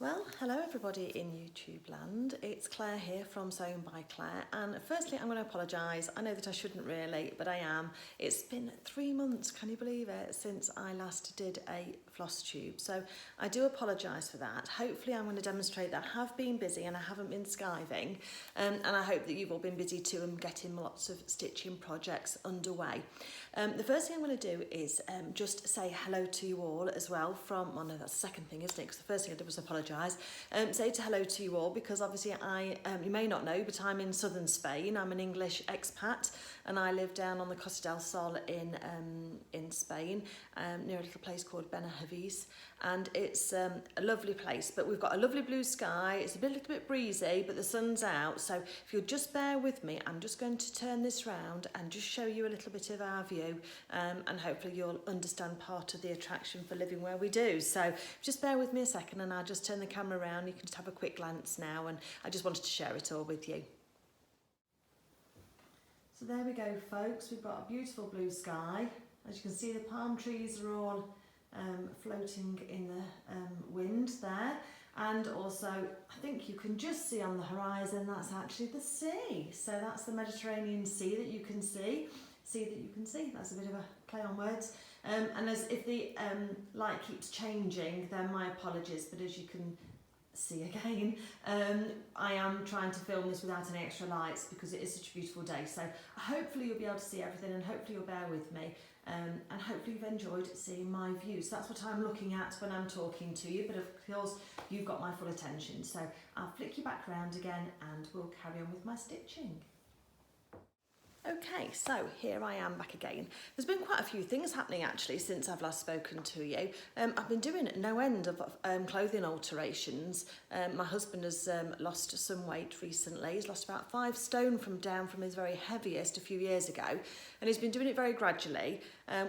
Well, hello everybody in YouTube land. It's Claire here from Sewing by Claire, and firstly I'm going to apologise. I know that I shouldn't really, but I am. It's been 3 months, can you believe it, since I last did a floss tube, so I do apologise for that. Hopefully I'm going to demonstrate that I have been busy and I haven't been skiving, and I hope that you've all been busy too and getting lots of stitching projects underway. The first thing I'm going to do is just say hello to you all as well from, well no, that's the second thing, isn't it? Because the first thing I did was apologise. Say hello to you all because obviously you may not know, but I'm in southern Spain. I'm an English expat and I live down on the Costa del Sol in Spain, near a little place called Benavides, and it's a lovely place, but we've got a lovely blue sky. It's a little bit breezy, but the sun's out, so if you'll just bear with me, I'm just going to turn this round and just show you a little bit of our view, and hopefully you'll understand part of the attraction for living where we do. So just bear with me a second and I'll just turn the camera around. You can just have a quick glance now, and I just wanted to share it all with you. So there we go, folks. We've got a beautiful blue sky. As you can see, the palm trees are all floating in the wind there, and also I think you can just see on the horizon that's actually the sea. So that's the Mediterranean Sea that you can see. That's a bit of a play on words, and as if the light keeps changing, then my apologies, but as you can see again, I am trying to film this without any extra lights because it is such a beautiful day. So hopefully you'll be able to see everything, and hopefully you'll bear with me, and hopefully you've enjoyed seeing my views. So that's what I'm looking at when I'm talking to you, but of course you've got my full attention. So I'll flick you back round again and we'll carry on with my stitching. Okay, so here I am back again. There's been quite a few things happening actually since I've last spoken to you. I've been doing no end of clothing alterations. My husband has lost some weight recently. He's lost about 5 stone down from his very heaviest a few years ago, and he's been doing it very gradually.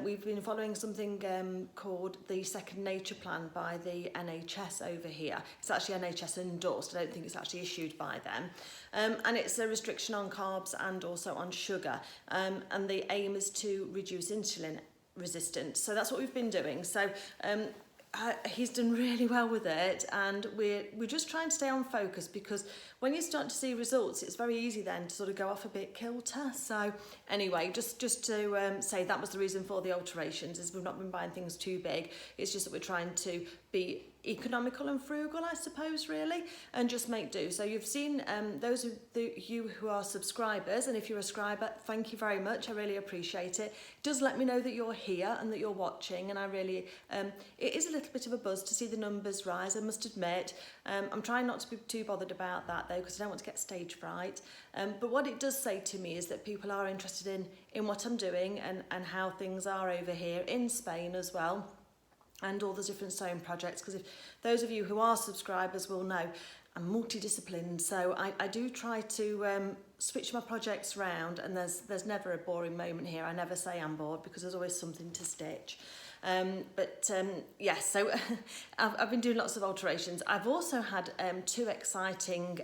We've been following something called the Second Nature Plan by the NHS over here. It's actually NHS endorsed. I don't think it's actually issued by them. And it's a restriction on carbs and also on sugar. And the aim is to reduce insulin resistance. So that's what we've been doing. So he's done really well with it, and we're just trying to stay on focus, because when you start to see results, it's very easy then to sort of go off a bit kilter. So anyway, just to say that was the reason for the alterations, is we've not been buying things too big. It's just that we're trying to be economical and frugal, I suppose, really, and just make do. So you've seen those of you who are subscribers, and if you're a subscriber, thank you very much. I really appreciate it. It does let me know that you're here and that you're watching, and I really it is a little bit of a buzz to see the numbers rise, I must admit. I'm trying not to be too bothered about that though, because I don't want to get stage fright, but what it does say to me is that people are interested in what I'm doing and how things are over here in Spain as well, and all the different sewing projects, because if those of you who are subscribers will know, I'm multidisciplined, so I do try to switch my projects around, and there's never a boring moment here. I never say I'm bored, because there's always something to stitch. Yes, so I've been doing lots of alterations. I've also had 2 exciting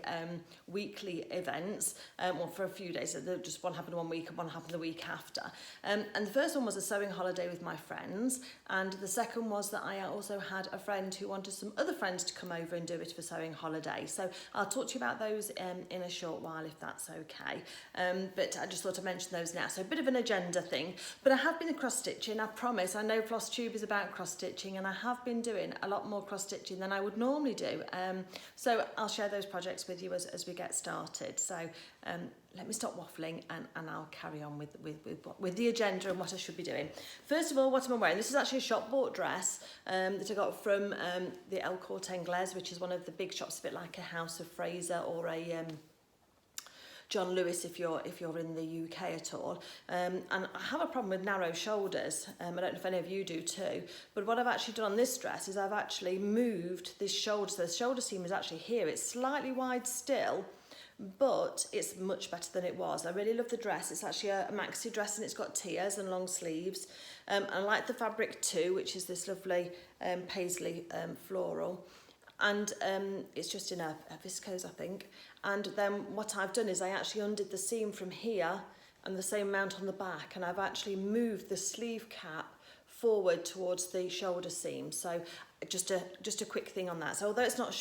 weekly events, well, for a few days. So just one happened 1 week and one happened the week after. And the first one was a sewing holiday with my friends, and the second was that I also had a friend who wanted some other friends to come over and do it for sewing holiday. So I'll talk to you about those in a short while, if that's okay. But I just thought I'd mention those now. So a bit of an agenda thing, but I have been cross stitching. I promise. I know FlossTube is about cross stitching, and I have been doing a lot more cross stitching than I would normally do. So I'll share those projects with you as we get started. So let me stop waffling and I'll carry on with the agenda and what I should be doing. First of all, what am I wearing? This is actually a shop bought dress that I got from the El Corte Inglés, which is one of the big shops, a bit like a House of Fraser or a John Lewis if you're in the UK at all, and I have a problem with narrow shoulders. I don't know if any of you do too, but what I've actually done on this dress is I've actually moved this shoulder, so the shoulder seam is actually here. It's slightly wide still, but it's much better than it was. I really love the dress. It's actually a maxi dress, and it's got tiers and long sleeves. I like the fabric too, which is this lovely paisley floral. And it's just in a viscose, I think. And then what I've done is I actually undid the seam from here and the same amount on the back, and I've actually moved the sleeve cap forward towards the shoulder seam. So just a quick thing on that. So although it's not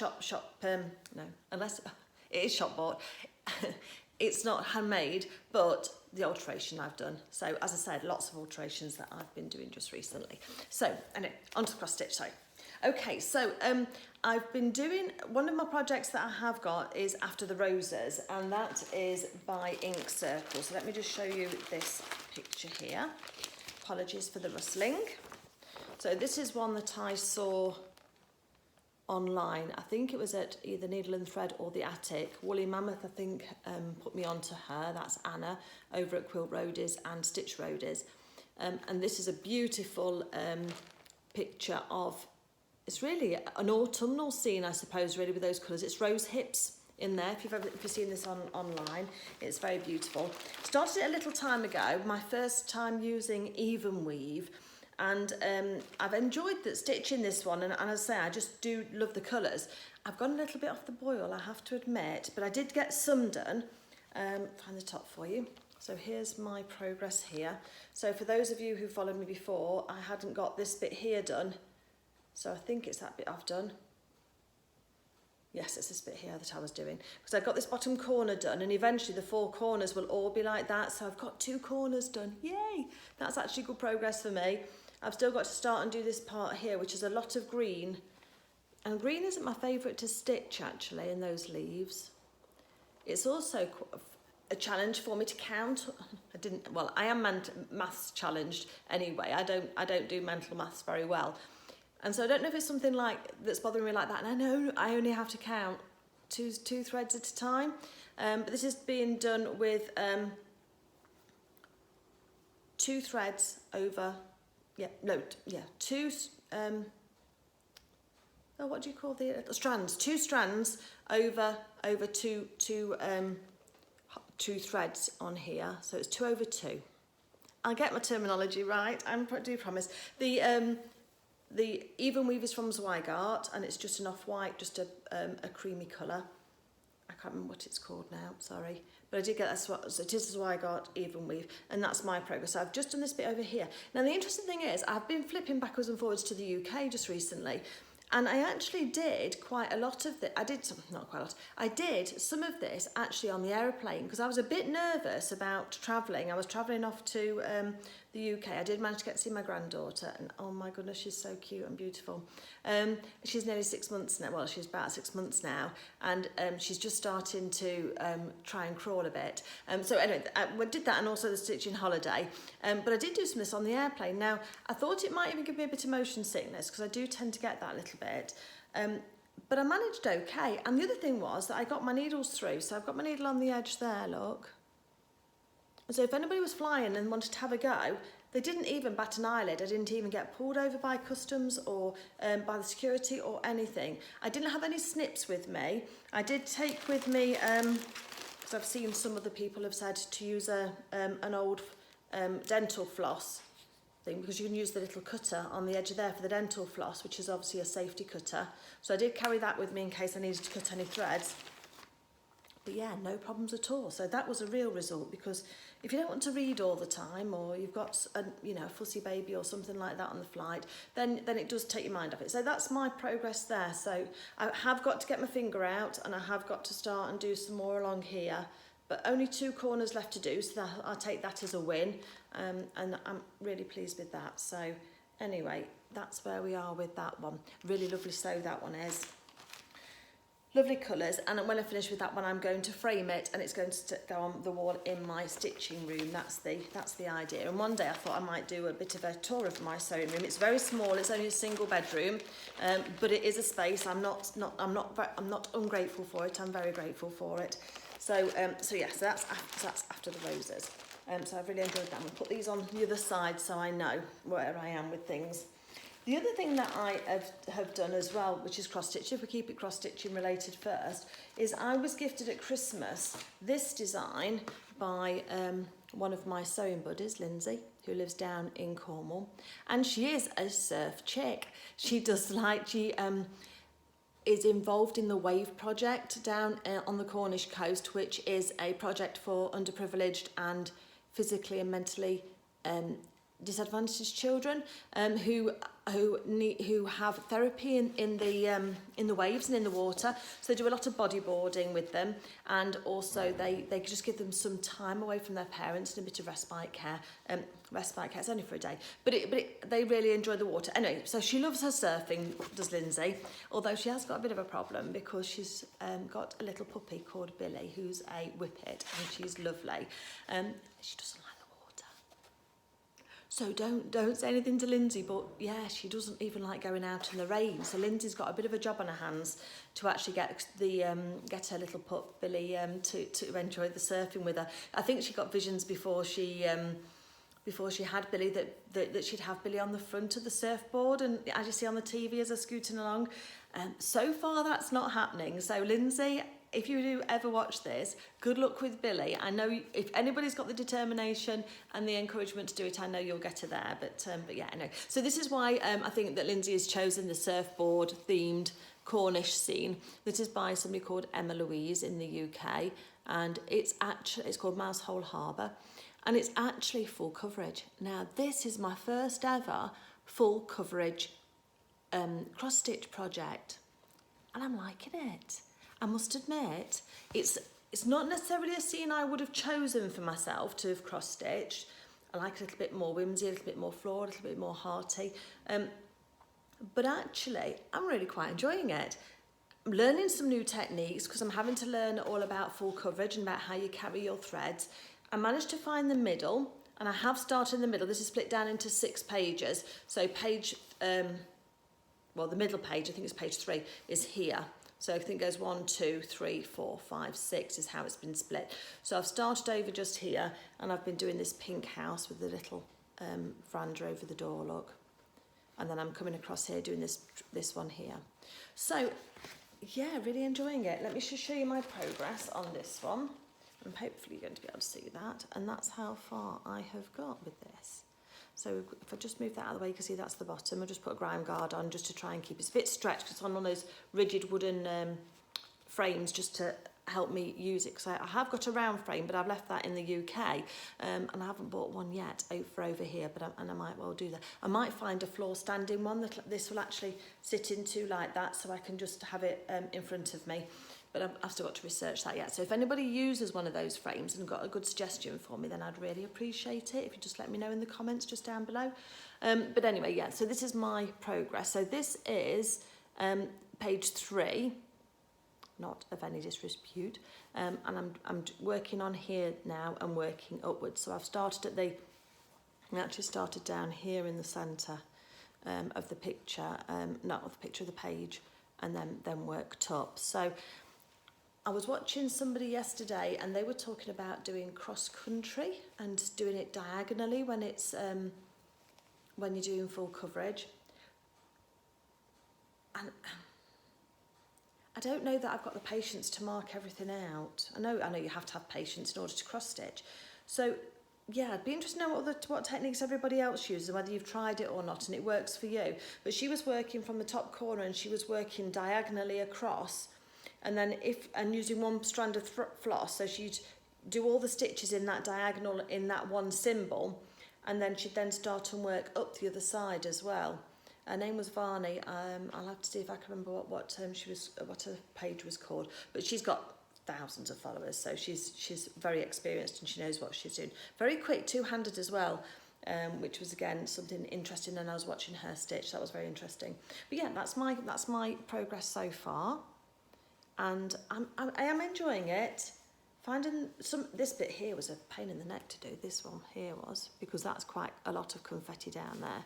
no, unless it is shop bought, it's not handmade, but the alteration I've done. So as I said, lots of alterations that I've been doing just recently. So anyway, onto the cross stitch. Sorry. Okay, so I've been doing, one of my projects that I have got is After the Roses, and that is by Ink Circle. So let me just show you this picture here. Apologies for the rustling. So this is one that I saw online. I think it was at either Needle and Thread or The Attic. Woolly Mammoth, I think, put me on to her. That's Anna over at Quilt Roadies and Stitch Roadies. And this is a beautiful picture of, it's really an autumnal scene, I suppose, really, with those colours. It's rose hips in there, if you've seen this online. It's very beautiful. Started it a little time ago, my first time using Evenweave, and I've enjoyed stitching this one, and as I say, I just do love the colours. I've gone a little bit off the boil, I have to admit, but I did get some done. Find the top for you. So here's my progress here. So for those of you who followed me before, I hadn't got this bit here done. So I think it's that bit I've done. Yes, it's this bit here that I was doing. Because I got this bottom corner done, and eventually the 4 corners will all be like that. So I've got 2 corners done. Yay! That's actually good progress for me. I've still got to start and do this part here, which is a lot of green. And green isn't my favourite to stitch, actually, in those leaves. It's also a challenge for me to count. I am maths challenged anyway. I don't do mental maths very well. And so I don't know if it's something that's bothering me like that. And I know I only have to count two threads at a time. But this is being done with 2 threads over, two, what do you call the strands? 2 strands over two threads on here. So it's 2 over 2. I'll get my terminology right, I do promise. The Evenweave is from Zweigart, and it's just an off-white, just a creamy colour. I can't remember what it's called now, sorry. But I did get that, so it is a Zweigart Evenweave, and that's my progress. So I've just done this bit over here. Now the interesting thing is, I've been flipping backwards and forwards to the UK just recently, and I actually did quite a lot of I did some of this actually on the aeroplane, because I was a bit nervous about travelling. I was travelling off to the UK. I did manage to get to see my granddaughter, and oh my goodness, she's so cute and beautiful. She's nearly 6 months now. Well, she's about 6 months now, and she's just starting to try and crawl a bit. So anyway, I did that, and also the stitching holiday. But I did do some of this on the airplane. Now, I thought it might even give me a bit of motion sickness, because I do tend to get that a little bit. But I managed okay. And the other thing was that I got my needles through. So I've got my needle on the edge there, look. So if anybody was flying and wanted to have a go, they didn't even bat an eyelid. I didn't even get pulled over by customs or by the security or anything. I didn't have any snips with me. I did take with me, because I've seen some other people have said to use an old dental floss thing, because you can use the little cutter on the edge of there for the dental floss, which is obviously a safety cutter. So I did carry that with me in case I needed to cut any threads. But yeah, no problems at all. So that was a real result, because if you don't want to read all the time, or you've got a fussy baby or something like that on the flight, then it does take your mind off it. So that's my progress there. So I have got to get my finger out, and I have got to start and do some more along here. But only 2 corners left to do, so I'll take that as a win. And I'm really pleased with that. So anyway, that's where we are with that one. Really lovely sew that one is. Lovely colours, and when I finish with that one, I'm going to frame it, and it's going to go on the wall in my stitching room. That's the idea. And one day I thought I might do a bit of a tour of my sewing room. It's very small. It's only a single bedroom, but it is a space. I'm not ungrateful for it. I'm very grateful for it. So that's After the Roses. So I've really enjoyed that. I'm going to put these on the other side so I know where I am with things. The other thing that I have done as well, which is cross-stitch, if we keep it cross-stitching related first, is I was gifted at Christmas this design by one of my sewing buddies, Lindsay, who lives down in Cornwall. And she is a surf chick. She is involved in the Wave project down on the Cornish coast, which is a project for underprivileged and physically and mentally disadvantaged children who have therapy in the waves and in the water. So they do a lot of bodyboarding with them, and also they just give them some time away from their parents and a bit of respite care. Respite care, it's only for a day, but they really enjoy the water. Anyway, so she loves her surfing, does Lindsay, although she has got a bit of a problem because she's got a little puppy called Billy who's a whippet, and she's lovely. She doesn't like the water. So don't say anything to Lindsay, but yeah, she doesn't even like going out in the rain. So Lindsay's got a bit of a job on her hands to actually get her little pup Billy to enjoy the surfing with her. I think she got visions before she had Billy that she'd have Billy on the front of the surfboard, and as you see on the TV as they're scooting along. So far that's not happening. So Lindsay, if you do ever watch this, good luck with Billy. I know if anybody's got the determination and the encouragement to do it, I know you'll get her there. But yeah, I know. So this is why I think that Lindsay has chosen the surfboard themed Cornish scene. This is by somebody called Emma Louise in the UK, and it's called Mousehole Harbour, and it's actually full coverage. Now this is my first ever full coverage cross stitch project, and I'm liking it. I must admit, it's not necessarily a scene I would have chosen for myself to have cross stitched. I like a little bit more whimsy, a little bit more floral, a little bit more hearty. But actually, I'm really quite enjoying it. I'm learning some new techniques because I'm having to learn all about full coverage and about how you carry your threads. I managed to find the middle, and I have started in the middle. This is split down into 6 pages. So the middle page, I think it's page 3, is here. So I think it goes 1, 2, 3, 4, 5, 6 is how it's been split. So I've started over just here, and I've been doing this pink house with the little veranda over the door, look. And then I'm coming across here doing this one here. So yeah, really enjoying it. Let me just show you my progress on this one, and hopefully you're going to be able to see that. And that's how far I have got with this. So if I just move that out of the way, you can see that's the bottom. I'll just put a ground guard on just to try and keep it. It's a bit stretched because it's on one of those rigid wooden frames just to help me use it. Because I have got a round frame, but I've left that in the UK, and I haven't bought one yet over here, but I might well do that. I might find a floor standing one that this will actually sit into like that, so I can just have it in front of me. But I've still got to research that yet. So if anybody uses one of those frames and got a good suggestion for me, then I'd really appreciate it if you just let me know in the comments just down below. But anyway, yeah, so this is my progress. So this is page 3, not of any disrepute. And I'm working on here now and working upwards. So I've started I actually started down here in the centre of the picture, not of the picture, of the page, and then worked up. So I was watching somebody yesterday, and they were talking about doing cross country and doing it diagonally when it's when you're doing full coverage. And I don't know that I've got the patience to mark everything out. I know you have to have patience in order to cross stitch. So yeah, I'd be interested to know what techniques everybody else uses and whether you've tried it or not and it works for you. But she was working from the top corner, and she was working diagonally across. And then using one strand of floss, so she'd do all the stitches in that diagonal in that one symbol, and then she'd then start and work up the other side as well. Her name was Varney. I'll have to see if I can remember what her page was called. But she's got thousands of followers, so she's very experienced and she knows what she's doing. Very quick, two-handed as well, which was again something interesting. And I was watching her stitch. That was very interesting. But yeah, that's my progress so far. And I am enjoying it. Finding this bit here was a pain in the neck to do. This one here was, because that's quite a lot of confetti down there,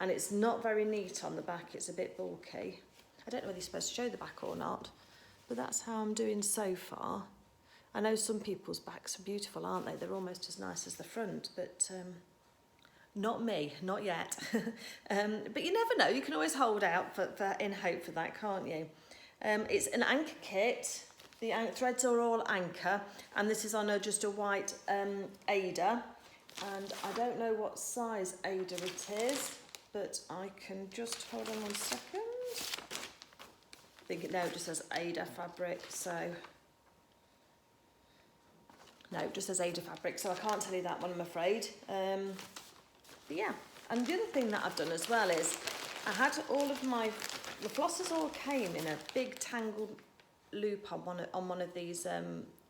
and it's not very neat on the back. It's a bit bulky. I don't know whether you're supposed to show the back or not, but that's how I'm doing so far. I know some people's backs are beautiful, aren't they? They're almost as nice as the front, but not me, not yet. But you never know. You can always hold out in hope for that, can't you? It's an anchor kit. The threads are all anchor, and this is on just a white Ada, and I don't know what size Ada it is, but I can just hold on 1 second. I think it just says Ada fabric, so no, it just says Ada fabric, so I can't tell you that one, I'm afraid. yeah, and the other thing that I've done as well is I had all of the flosses all came in a big tangled loop on one of these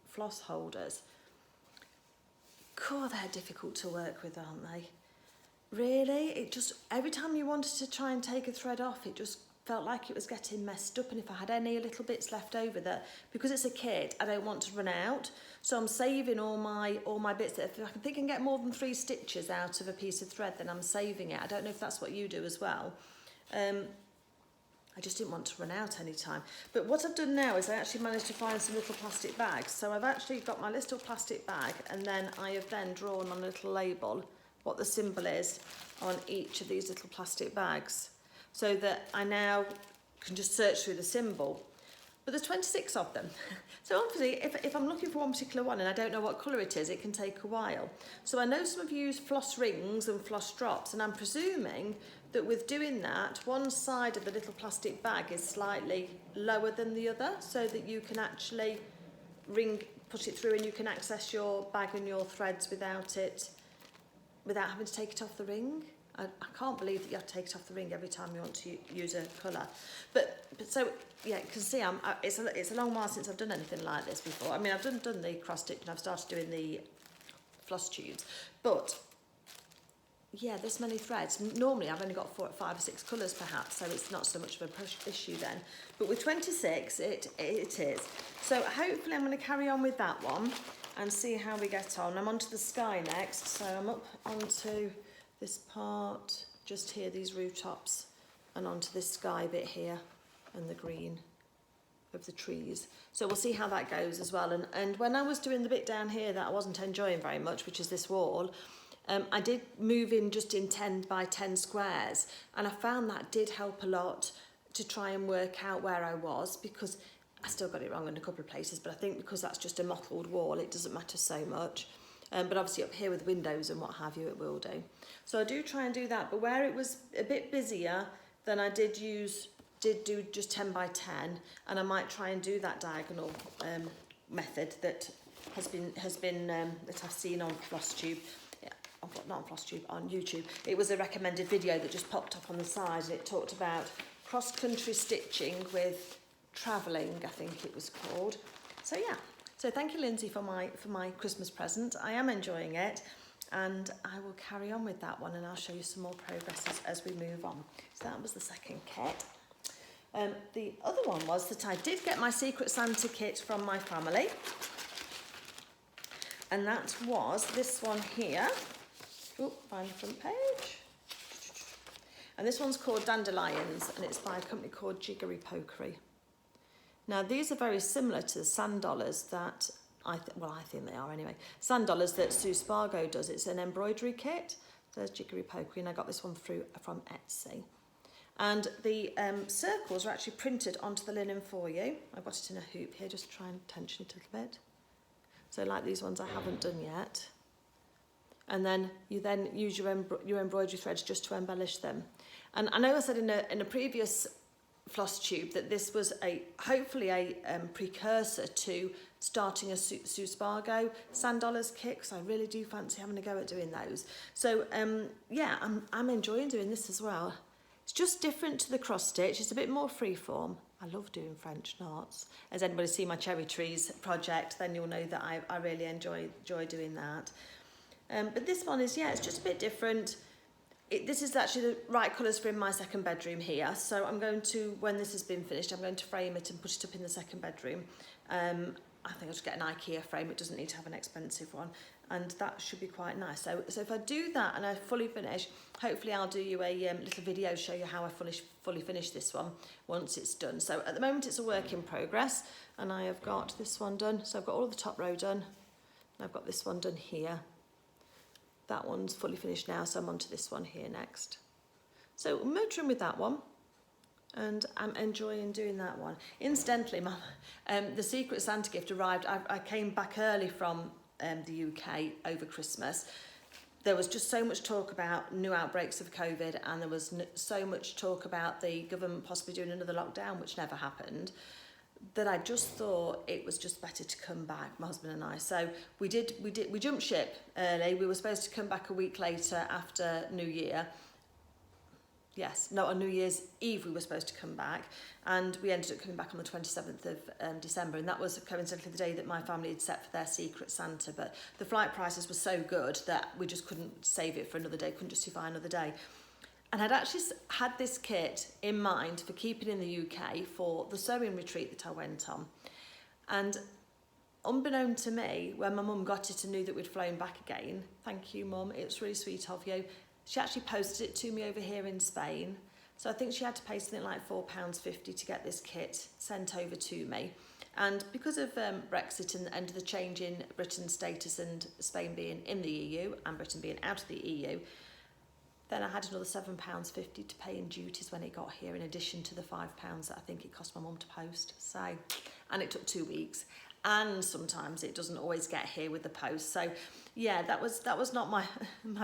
floss holders. God, they're difficult to work with, aren't they? Really, it just, every time you wanted to try and take a thread off, it just felt like it was getting messed up. And if I had any little bits left over, that because it's a kit, I don't want to run out, so I'm saving all my bits. If I think I can get more than 3 stitches out of a piece of thread, then I'm saving it. I don't know if that's what you do as well. I just didn't want to run out any time. But what I've done now is I actually managed to find some little plastic bags. So I've actually got my little plastic bag, and then I have then drawn on a little label what the symbol is on each of these little plastic bags, so that I now can just search through the symbol. But there's 26 of them. So obviously, if I'm looking for one particular one and I don't know what colour it is, it can take a while. So I know some of you use floss rings and floss drops, and I'm presuming that with doing that, one side of the little plastic bag is slightly lower than the other, so that you can actually put it through and you can access your bag and your threads without having to take it off the ring. I can't believe that you have to take it off the ring every time you want to use a colour. But so, yeah, you can see it's a long while since I've done anything like this before. I mean, I've done the cross stitch and I've started doing the floss tubes, but yeah, this many threads. Normally I've only got 5 or 6 colours perhaps, so it's not so much of a issue then. But with 26, it is. So hopefully I'm going to carry on with that one and see how we get on. I'm onto the sky next, so I'm up onto this part just here, these rooftops, and onto this sky bit here and the green of the trees. So we'll see how that goes as well. And when I was doing the bit down here that I wasn't enjoying very much, which is this wall, I did move in just in 10 by 10 squares, and I found that did help a lot to try and work out where I was, because I still got it wrong in a couple of places, but I think because that's just a mottled wall, it doesn't matter so much. But obviously up here with windows and what have you, it will do. So I do try and do that, but where it was a bit busier, then I did do just 10 by 10, and I might try and do that diagonal method that has been that I've seen on FlossTube. Yeah, not on FlossTube, on YouTube. It was a recommended video that just popped up on the side, and it talked about cross-country stitching with travelling, I think it was called. So yeah. So thank you, Lindsay, for my Christmas present. I am enjoying it, and I will carry on with that one, and I'll show you some more progress as we move on. So that was the second kit. The other one was that I did get my Secret Santa kit from my family, and that was this one here. Oh, find the front page. And this one's called Dandelions, and it's by a company called Jiggery Pokery. Now, these are very similar to the sand dollars that I think they are anyway. Sand dollars that Sue Spargo does. It's an embroidery kit. There's Jiggery Pokery, and I got this one from Etsy. And the circles are actually printed onto the linen for you. I've got it in a hoop here, just try and tension it a little bit. So like these ones I haven't done yet. And then you use your embroidery threads just to embellish them. And I know I said in a previous FlossTube that this was hopefully a precursor to starting a Sue Spargo sand dollars kit, because I really do fancy having a go at doing those. So yeah, I'm enjoying doing this as well. It's just different to the cross stitch. It's a bit more freeform. I love doing French knots. As anybody see my cherry trees project, then you'll know that I really enjoy doing that. But this one is, yeah, it's just a bit different. This is actually the right colours for in my second bedroom here. So I'm going to, when this has been finished, I'm going to frame it and put it up in the second bedroom. I think I'll just get an IKEA frame. It doesn't need to have an expensive one. And that should be quite nice. So if I do that and I fully finish, hopefully I'll do you a little video, show you how I fully finish this one once it's done. So at the moment it's a work in progress, and I have got this one done. So I've got all the top row done, and I've got this one done here. That one's fully finished now, so I'm on to this one here next. So I'm motoring with that one, and I'm enjoying doing that one. Incidentally, the Secret Santa gift arrived. I came back early from the UK over Christmas. There was just so much talk about new outbreaks of COVID, and there was so much talk about the government possibly doing another lockdown, which never happened. that I just thought it was just better to come back, my husband and I. So we jumped ship early. We were supposed to come back a week later after New Year. Yes, no, on New Year's Eve we were supposed to come back, and we ended up coming back on the 27th of December, and that was coincidentally the day that my family had set for their Secret Santa. But the flight prices were so good that we just couldn't save it for another day, couldn't justify another day. And I'd actually had this kit in mind for keeping in the UK for the sewing retreat that I went on. And unbeknown to me, when my mum got it and knew that we'd flown back again, thank you, Mum, it was really sweet of you, she actually posted it to me over here in Spain. So I think she had to pay something like £4.50 to get this kit sent over to me. And because of Brexit and the change in Britain's status and Spain being in the EU and Britain being out of the EU, then I had another £7.50 to pay in duties when it got here, in addition to the £5 that I think it cost my mum to post. So, and it took 2 weeks. And sometimes it doesn't always get here with the post. So yeah, that was not my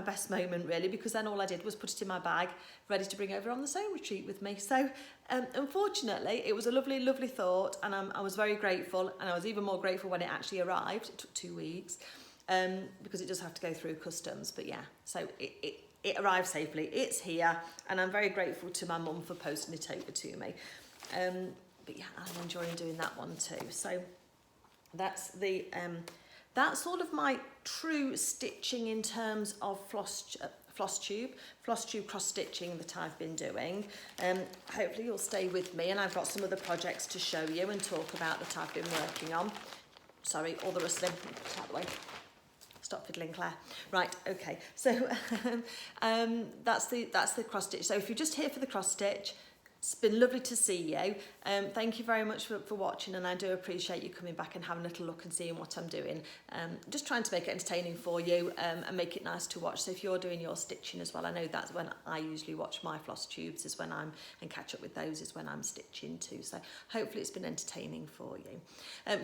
best moment really, because then all I did was put it in my bag, ready to bring over on the sewing retreat with me. So unfortunately, it was a lovely, lovely thought, and I was very grateful, and I was even more grateful when it actually arrived. It took 2 weeks because it does have to go through customs. But yeah, so it arrived safely. It's here, and I'm very grateful to my mum for posting it over to me. But yeah, I'm enjoying doing that one too. So that's all of my true stitching in terms of FlossTube Cross Stitching that I've been doing. Hopefully you'll stay with me, and I've got some other projects to show you and talk about that I've been working on. Sorry, all the rustling, put out the way. Stop fiddling, Claire. Right, okay. So that's the cross stitch. So if you're just here for the cross stitch, it's been lovely to see you. Thank you very much for watching, and I do appreciate you coming back and having a little look and seeing what I'm doing. Just trying to make it entertaining for you and make it nice to watch. So if you're doing your stitching as well, I know that's when I usually watch my floss tubes, is when and catch up with those is when I'm stitching too. So hopefully it's been entertaining for you.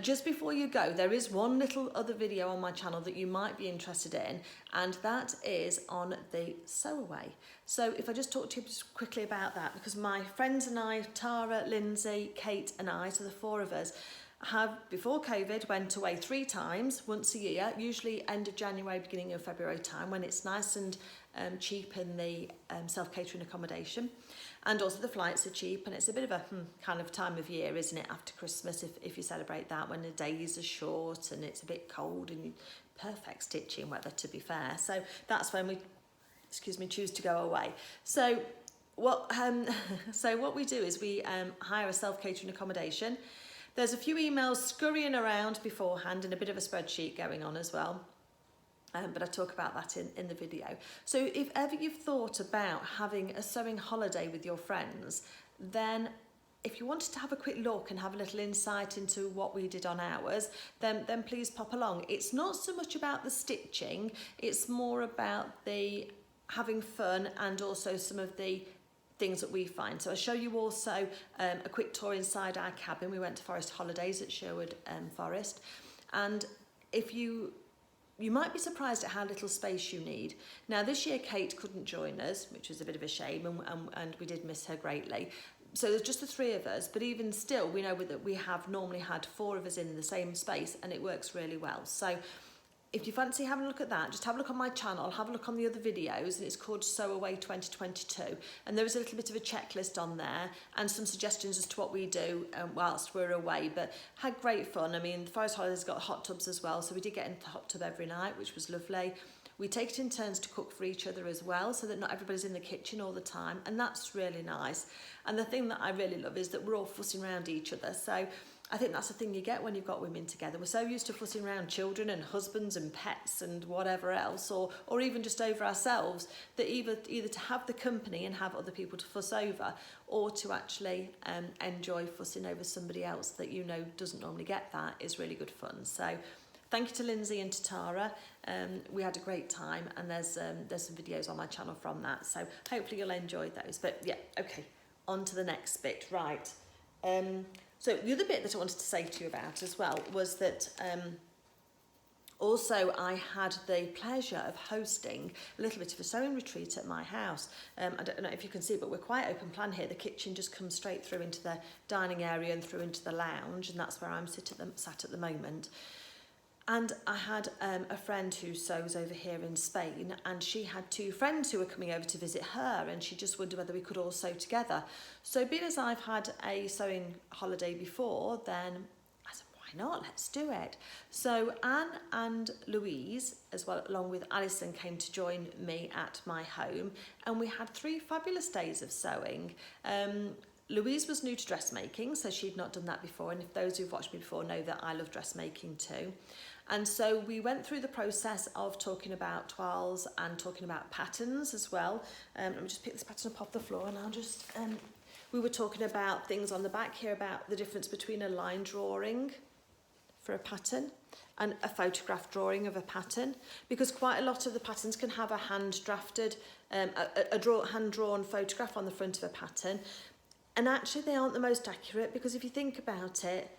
Just before you go, there is one little other video on my channel that you might be interested in, and that is on the sew away. So if I just talk to you just quickly about that, because my friends and I, Tara, Lindsay, Kate and I, so the 4 of us, have before COVID went away 3 times, once a year, usually end of January, beginning of February time, when it's nice and cheap in the self-catering accommodation. And also the flights are cheap, and it's a bit of a kind of time of year, isn't it, after Christmas, if you celebrate that, when the days are short and it's a bit cold, and perfect stitching weather, to be fair. So that's when we choose to go away. So what we do is we hire a self-catering accommodation. There's a few emails scurrying around beforehand and a bit of a spreadsheet going on as well. But I talk about that in the video. So if ever you've thought about having a sewing holiday with your friends, then if you wanted to have a quick look and have a little insight into what we did on ours, then please pop along. It's not so much about the stitching, it's more about the having fun and also some of the things that we find. So I'll show you also a quick tour inside our cabin. We went to Forest Holidays at Sherwood Forest, and if you might be surprised at how little space you need. Now this year Kate couldn't join us, which was a bit of a shame, and we did miss her greatly. So there's just the 3 of us, but even still we know that we have normally had 4 of us in the same space, and it works really well. So if you fancy having a look at that, just have a look on my channel, have a look on the other videos, and it's called Sew Away 2022. And there is a little bit of a checklist on there and some suggestions as to what we do whilst we're away. But had great fun. I mean, the Forest Holidays got hot tubs as well, so we did get into the hot tub every night, which was lovely. We take it in turns to cook for each other as well, so that not everybody's in the kitchen all the time, and that's really nice. And the thing that I really love is that we're all fussing around each other. So I think that's the thing you get when you've got women together. We're so used to fussing around children and husbands and pets and whatever else, or even just over ourselves, that either to have the company and have other people to fuss over, or to actually enjoy fussing over somebody else that you know doesn't normally get that, is really good fun. So thank you to Lindsay and to Tara. We had a great time, and there's some videos on my channel from that, so hopefully you'll enjoy those. But yeah, okay, on to the next bit. Right. So the other bit that I wanted to say to you about as well was that Also, I had the pleasure of hosting a little bit of a sewing retreat at my house. I don't know if you can see, but we're quite open plan here. The kitchen just comes straight through into the dining area and through into the lounge, and that's where I'm sat at the moment. And I had a friend who sews over here in Spain, and she had 2 friends who were coming over to visit her, and she just wondered whether we could all sew together. So being as I've had a sewing holiday before, then I said, why not? Let's do it. So Anne and Louise, as well along with Alison, came to join me at my home, and we had 3 fabulous days of sewing. Louise was new to dressmaking, so she'd not done that before, and if those who've watched me before know that I love dressmaking too. And so we went through the process of talking about toiles and talking about patterns as well. Let me just pick this pattern up off the floor, and I'll just... we were talking about things on the back here about the difference between a line drawing for a pattern and a photograph drawing of a pattern, because quite a lot of the patterns can have a hand-drafted, hand-drawn photograph on the front of a pattern, and actually they aren't the most accurate, because if you think about it,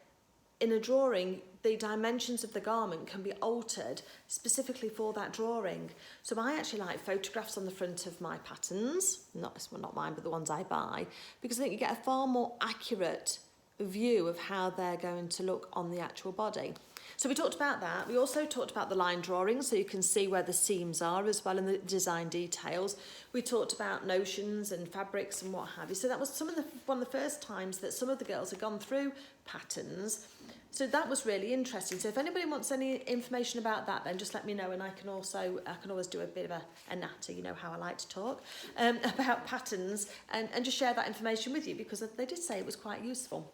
in a drawing, the dimensions of the garment can be altered specifically for that drawing. So I actually like photographs on the front of my patterns, not mine, but the ones I buy, because I think you get a far more accurate view of how they're going to look on the actual body. So we talked about that. We also talked about the line drawing, so you can see where the seams are as well, and the design details. We talked about notions and fabrics and what have you. So that was one of the first times that some of the girls had gone through patterns. So that was really interesting. So if anybody wants any information about that, then just let me know, and I can always do a bit of a natter, you know how I like to talk, about patterns, and just share that information with you, because they did say it was quite useful.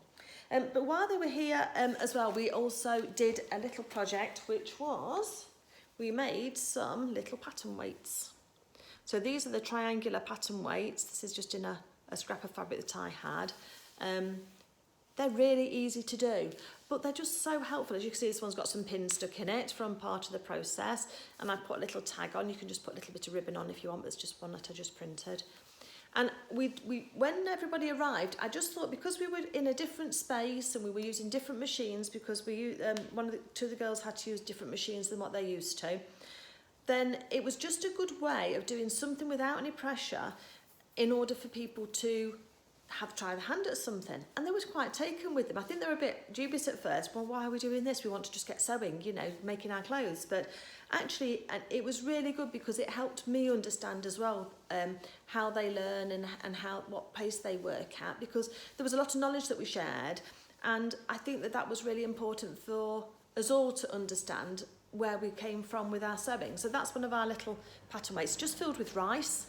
But while they were here as well, we also did a little project, which was, we made some little pattern weights. So these are the triangular pattern weights. This is just in a scrap of fabric that I had. They're really easy to do, but they're just so helpful. As you can see, this one's got some pins stuck in it from part of the process, and I put a little tag on. You can just put a little bit of ribbon on if you want, but it's just one that I just printed. And when everybody arrived, I just thought, because we were in a different space and we were using different machines, because two of the girls had to use different machines than what they're used to, then it was just a good way of doing something without any pressure, in order for people to try their hand at something. And they was quite taken with them. I think they were a bit dubious at first. Well, why are we doing this? We want to just get sewing, you know, making our clothes. But actually, it was really good, because it helped me understand as well how they learn and what pace they work at, because there was a lot of knowledge that we shared, and I think that was really important for us all to understand where we came from with our sewing. So that's one of our little pattern weights, just filled with rice.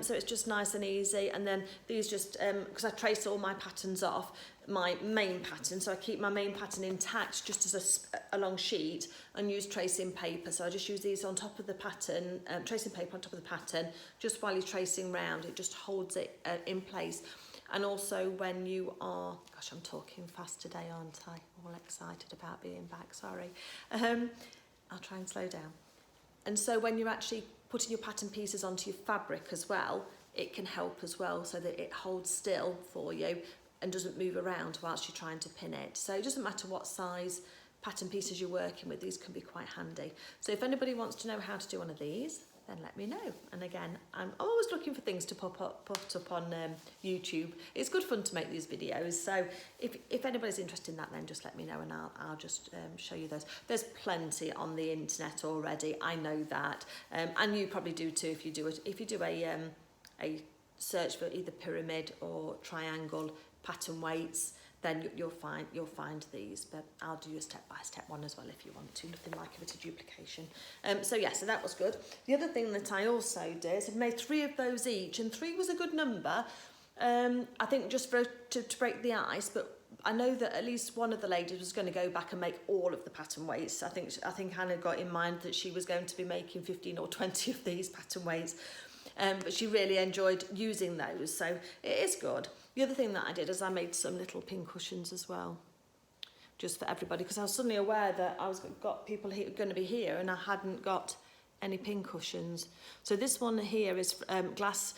So it's just nice and easy. And then these just, because I trace all my patterns off, my main pattern, so I keep my main pattern intact just as a long sheet, and use tracing paper. So I just use these on top of the pattern, tracing paper on top of the pattern, just while you're tracing round. It just holds it in place. And also when you are, gosh, I'm talking fast today, aren't I? All excited about being back, sorry. I'll try and slow down. And so when you're actually putting your pattern pieces onto your fabric as well, it can help as well, so that it holds still for you and doesn't move around whilst you're trying to pin it. So it doesn't matter what size pattern pieces you're working with, these can be quite handy. So if anybody wants to know how to do one of these, then let me know. And again, I'm always looking for things to put up on YouTube. It's good fun to make these videos. So if anybody's interested in that, then just let me know, and I'll just show you those. There's plenty on the internet already. I know that, and you probably do too. If you do a search for either pyramid or triangle pattern weights, then you'll find these, but I'll do a step-by-step one as well if you want to, nothing like a bit of duplication. So that was good. The other thing that I also did is I made 3 of those each, and 3 was a good number, I think, just to break the ice, but I know that at least one of the ladies was going to go back and make all of the pattern weights. I think Hannah got in mind that she was going to be making 15 or 20 of these pattern weights, but she really enjoyed using those, so it is good. The other thing that I did is I made some little pin cushions as well, just for everybody, because I was suddenly aware that got people going to be here, and I hadn't got any pin cushions. So this one here is glass.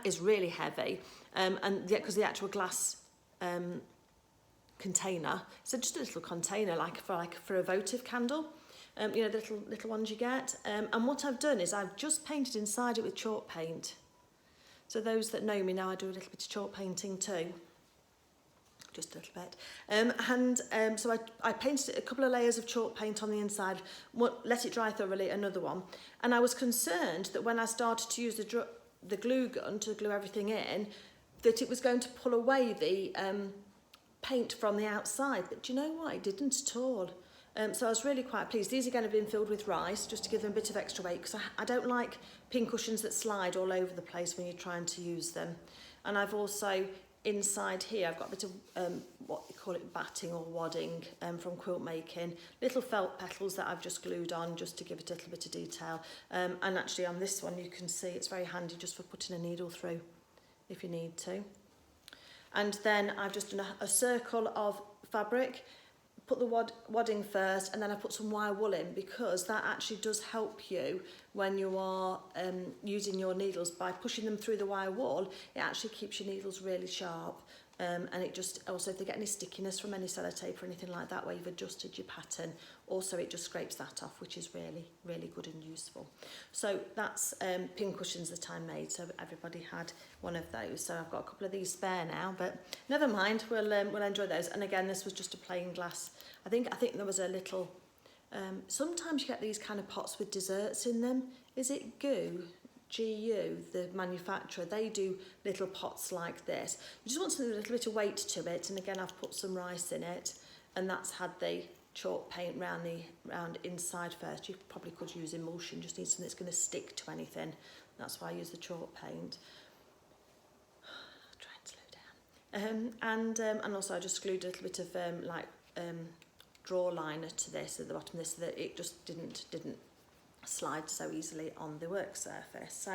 It's really heavy, and because the actual glass container, so just a little container for a votive candle. you know, the little ones you get. And what I've done is I've just painted inside it with chalk paint. So those that know me now, I do a little bit of chalk painting too. Just a little bit. So I painted a couple of layers of chalk paint on the inside, let it dry thoroughly, another one. And I was concerned that when I started to use the glue gun to glue everything in, that it was going to pull away the paint from the outside. But do you know what? It didn't at all. So I was really quite pleased. These again have been filled with rice, just to give them a bit of extra weight, because I don't like pin cushions that slide all over the place when you're trying to use them. And I've also, inside here, I've got a bit of what you call it, batting or wadding from quilt making, little felt petals that I've just glued on just to give it a little bit of detail. And actually on this one you can see it's very handy just for putting a needle through if you need to. And then I've just done a circle of fabric, put the wadding first, and then I put some wire wool in, because that actually does help you when you are using your needles. By pushing them through the wire wool, it actually keeps your needles really sharp. And it just, also if they get any stickiness from any sellotape or anything like that where you've adjusted your pattern, also it just scrapes that off, which is really, really good and useful. So that's pin cushions that I made, so everybody had one of those. So I've got a couple of these spare now, but never mind, we'll enjoy those. And again, this was just a plain glass. I think there was a little, sometimes you get these kind of pots with desserts in them. Is it GU, the manufacturer? They do little pots like this. You just want something with a little bit of weight to it, and again I've put some rice in it, and that's had the chalk paint round inside first. You probably could use emulsion, just need something that's going to stick to anything. That's why I use the chalk paint. Try and slow down. And also I just glued a little bit of draw liner to this at the bottom of this, so that it just didn't slide so easily on the work surface.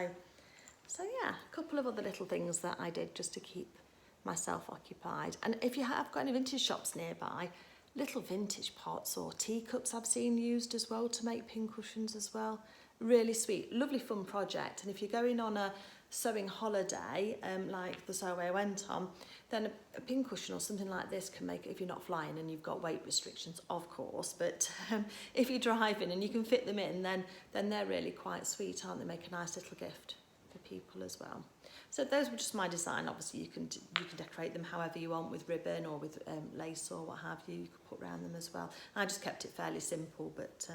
So yeah, a couple of other little things that I did just to keep myself occupied. And if you have got any vintage shops nearby, little vintage pots or teacups I've seen used as well to make pin cushions as well. Really sweet, lovely fun project. And if you're going on a sewing holiday, like the sewaway I went on, then a pin cushion or something like this can make it, if you're not flying and you've got weight restrictions, of course, but if you're driving and you can fit them in, then they're really quite sweet, aren't they? Make a nice little gift for people as well. So those were just my design. Obviously you can decorate them however you want, with ribbon or with lace or what have you. You could put around them as well. I just kept it fairly simple, but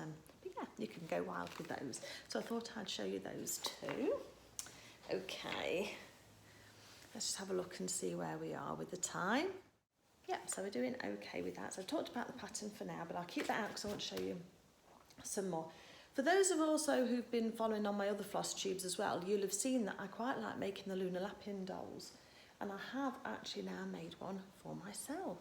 yeah, you can go wild with those. So I thought I'd show you those too. Okay, let's just have a look and see where we are with the time. Yep, so we're doing okay with that. So I've talked about the pattern for now, but I'll keep that out because I want to show you some more. For those of also who've been following on my other floss tubes as well, you'll have seen that I quite like making the Luna Lapin dolls, and I have actually now made one for myself.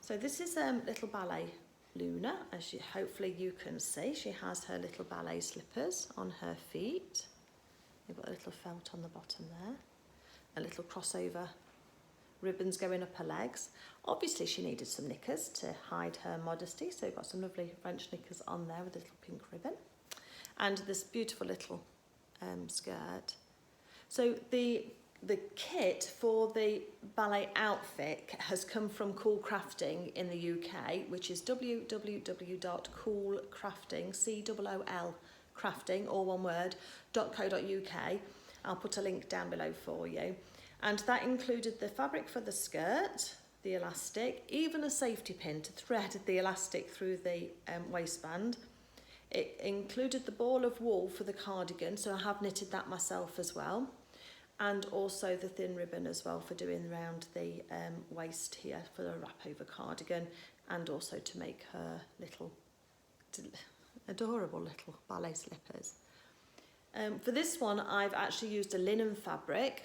So this is little ballet Luna, as hopefully you can see. She has her little ballet slippers on her feet. You've got a little felt on the bottom there, a little crossover ribbons going up her legs. Obviously she needed some knickers to hide her modesty, so you've got some lovely French knickers on there with a little pink ribbon, and this beautiful little skirt. So the kit for the ballet outfit has come from Cool Crafting in the UK, which is www.coolcrafting, C-O-O-L, crafting, all one word, .co.uk. I'll put a link down below for you. And that included the fabric for the skirt, the elastic, even a safety pin to thread the elastic through the waistband. It included the ball of wool for the cardigan, so I have knitted that myself as well. And also the thin ribbon as well for doing around the waist here for the wrap over cardigan, and also to make her little adorable little ballet slippers. For this one I've actually used a linen fabric.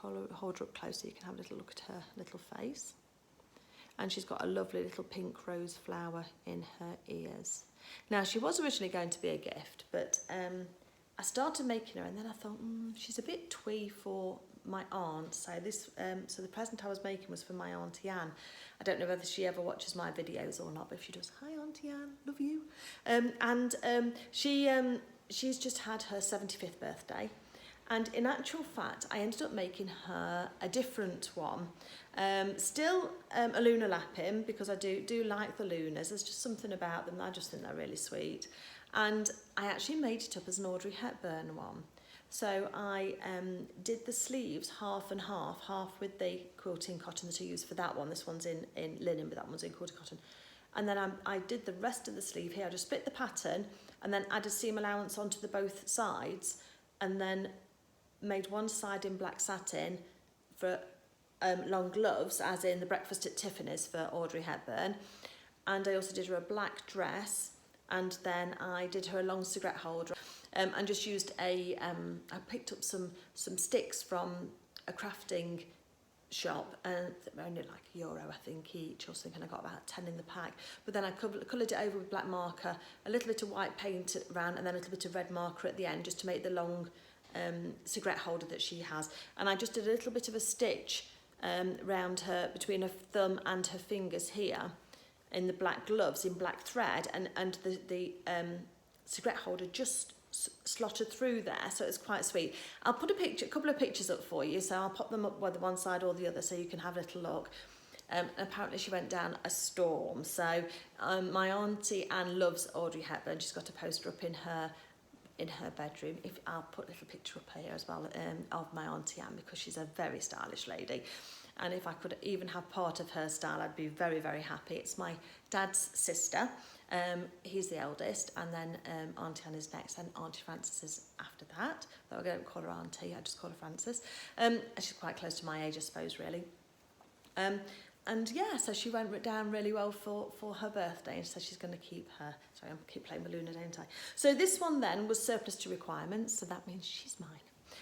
I'll hold her up close so you can have a little look at her little face. And she's got a lovely little pink rose flower in her ears. Now she was originally going to be a gift, but I started making her and then I thought, she's a bit twee for my aunt. So so the present I was making was for my Auntie Anne. I don't know whether she ever watches my videos or not, but if she does, hi Auntie Anne, love you. She's just had her 75th birthday. And in actual fact, I ended up making her a different one. Still a Luna Lapin, because I do like the Lunas. There's just something about them, I just think they're really sweet. And I actually made it up as an Audrey Hepburn one. So I did the sleeves half and half with the quilting cotton that I used for that one. This one's in linen, but that one's in quilting cotton. And then I did the rest of the sleeve here. I just split the pattern and then added seam allowance onto the both sides, and then made one side in black satin for long gloves, as in the Breakfast at Tiffany's for Audrey Hepburn. And I also did her a black dress, and then I did her a long cigarette holder, and just used I picked up some sticks from a crafting shop, and they're only like €1 I think each or something, and I got about 10 in the pack. But then I coloured it over with black marker, a little bit of white paint around, and then a little bit of red marker at the end, just to make the long cigarette holder that she has. And I just did a little bit of a stitch round her, between her thumb and her fingers here, in the black gloves in black thread, and the cigarette holder just slotted through there, so it's quite sweet. I'll put a couple of pictures up for you, so I'll pop them up whether one side or the other, so you can have a little look. Apparently she went down a storm, so my auntie Anne loves Audrey Hepburn. She's got a poster up in her bedroom. I'll put a little picture up here as well of my auntie Anne, because she's a very stylish lady. And if I could even have part of her style, I'd be very, very happy. It's my dad's sister. He's the eldest, and then Auntie Anne is next, and Auntie Frances is after that. Though I don't call her Auntie, I just call her Frances. She's quite close to my age, I suppose, really. And yeah, so she went down really well for her birthday, and so she's going to keep her. Sorry, I keep playing Luna, don't I? So this one then was surplus to requirements, so that means she's mine.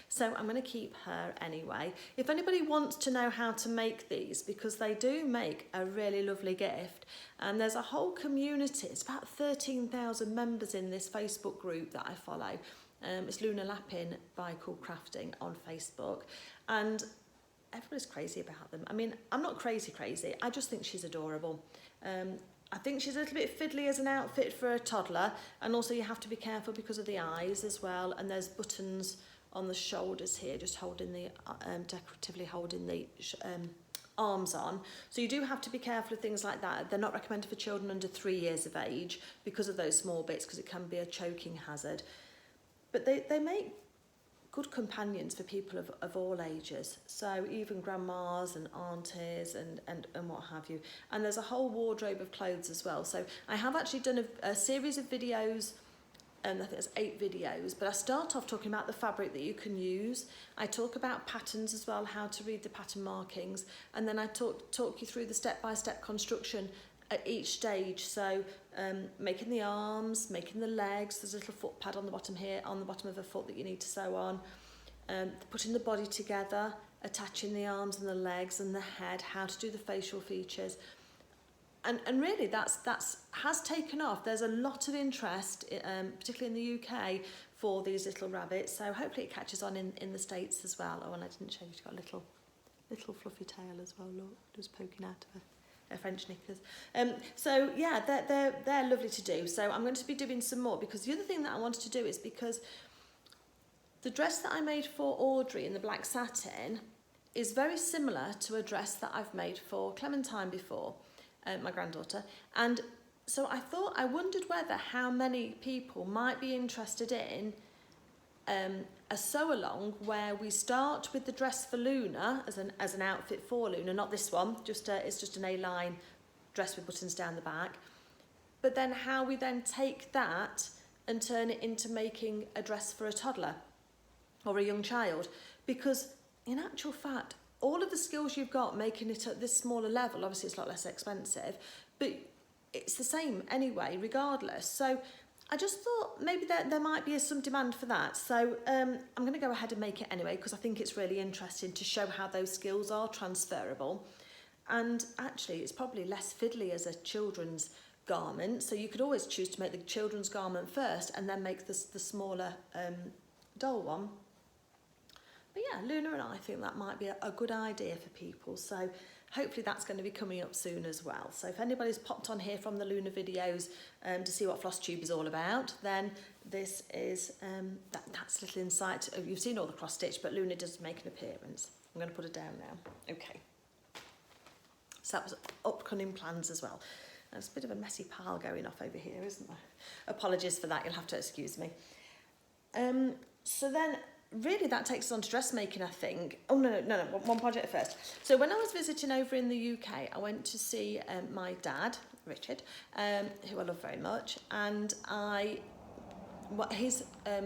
So I'm going to keep her anyway. If anybody wants to know how to make these, because they do make a really lovely gift, and there's a whole community. It's about 13,000 members in this Facebook group that I follow. It's Luna Lapin by Cool Crafting on Facebook, and everybody's crazy about them. I mean, I'm not crazy. I just think she's adorable. I think she's a little bit fiddly as an outfit for a toddler, and also you have to be careful because of the eyes as well. And there's buttons on the shoulders here, just holding the decoratively holding the arms on. So you do have to be careful of things like that. They're not recommended for children under 3 years of age because of those small bits, because it can be a choking hazard. But they make good companions for people of all ages, so even grandmas and aunties and what have you. And there's a whole wardrobe of clothes as well. So I have actually done a series of videos, and I think there's 8 videos, but I start off talking about the fabric that you can use. I talk about patterns as well, how to read the pattern markings, and then I talk you through the step-by-step construction at each stage. So making the arms, making the legs, there's a little foot pad on the bottom here, on the bottom of the foot that you need to sew on, putting the body together, attaching the arms and the legs and the head, how to do the facial features. And really that's has taken off. There's a lot of interest, particularly in the UK, for these little rabbits. So hopefully it catches on in the States as well. Oh, and I didn't show you, she's got a little fluffy tail as well. Look, just poking out of her French knickers. So yeah, they're lovely to do. So I'm going to be doing some more, because the other thing that I wanted to do is, because the dress that I made for Audrey in the black satin is very similar to a dress that I've made for Clementine before, my granddaughter. And so I wondered how many people might be interested in a sew along where we start with the dress for Luna as an outfit for Luna, not this one, it's just an A-line dress with buttons down the back, but then how we then take that and turn it into making a dress for a toddler or a young child. Because in actual fact, all of the skills you've got making it at this smaller level, obviously it's a lot less expensive, but it's the same anyway, regardless. So I just thought maybe there might be some demand for that. So I'm going to go ahead and make it anyway, because I think it's really interesting to show how those skills are transferable. And actually, it's probably less fiddly as a children's garment. So you could always choose to make the children's garment first and then make the smaller doll one. But yeah, Luna and I think that might be a good idea for people. So hopefully that's going to be coming up soon as well. So if anybody's popped on here from the Luna videos to see what FlossTube is all about, then this is that's a little insight. You've seen all the cross stitch, but Luna does make an appearance. I'm going to put it down now. Okay. So that was upcoming plans as well. There's a bit of a messy pile going off over here, isn't there? Apologies for that, you'll have to excuse me. So then, really that takes us on to dressmaking, I think. Oh, no, one project first. So when I was visiting over in the UK, I went to see my dad, Richard, who I love very much, and his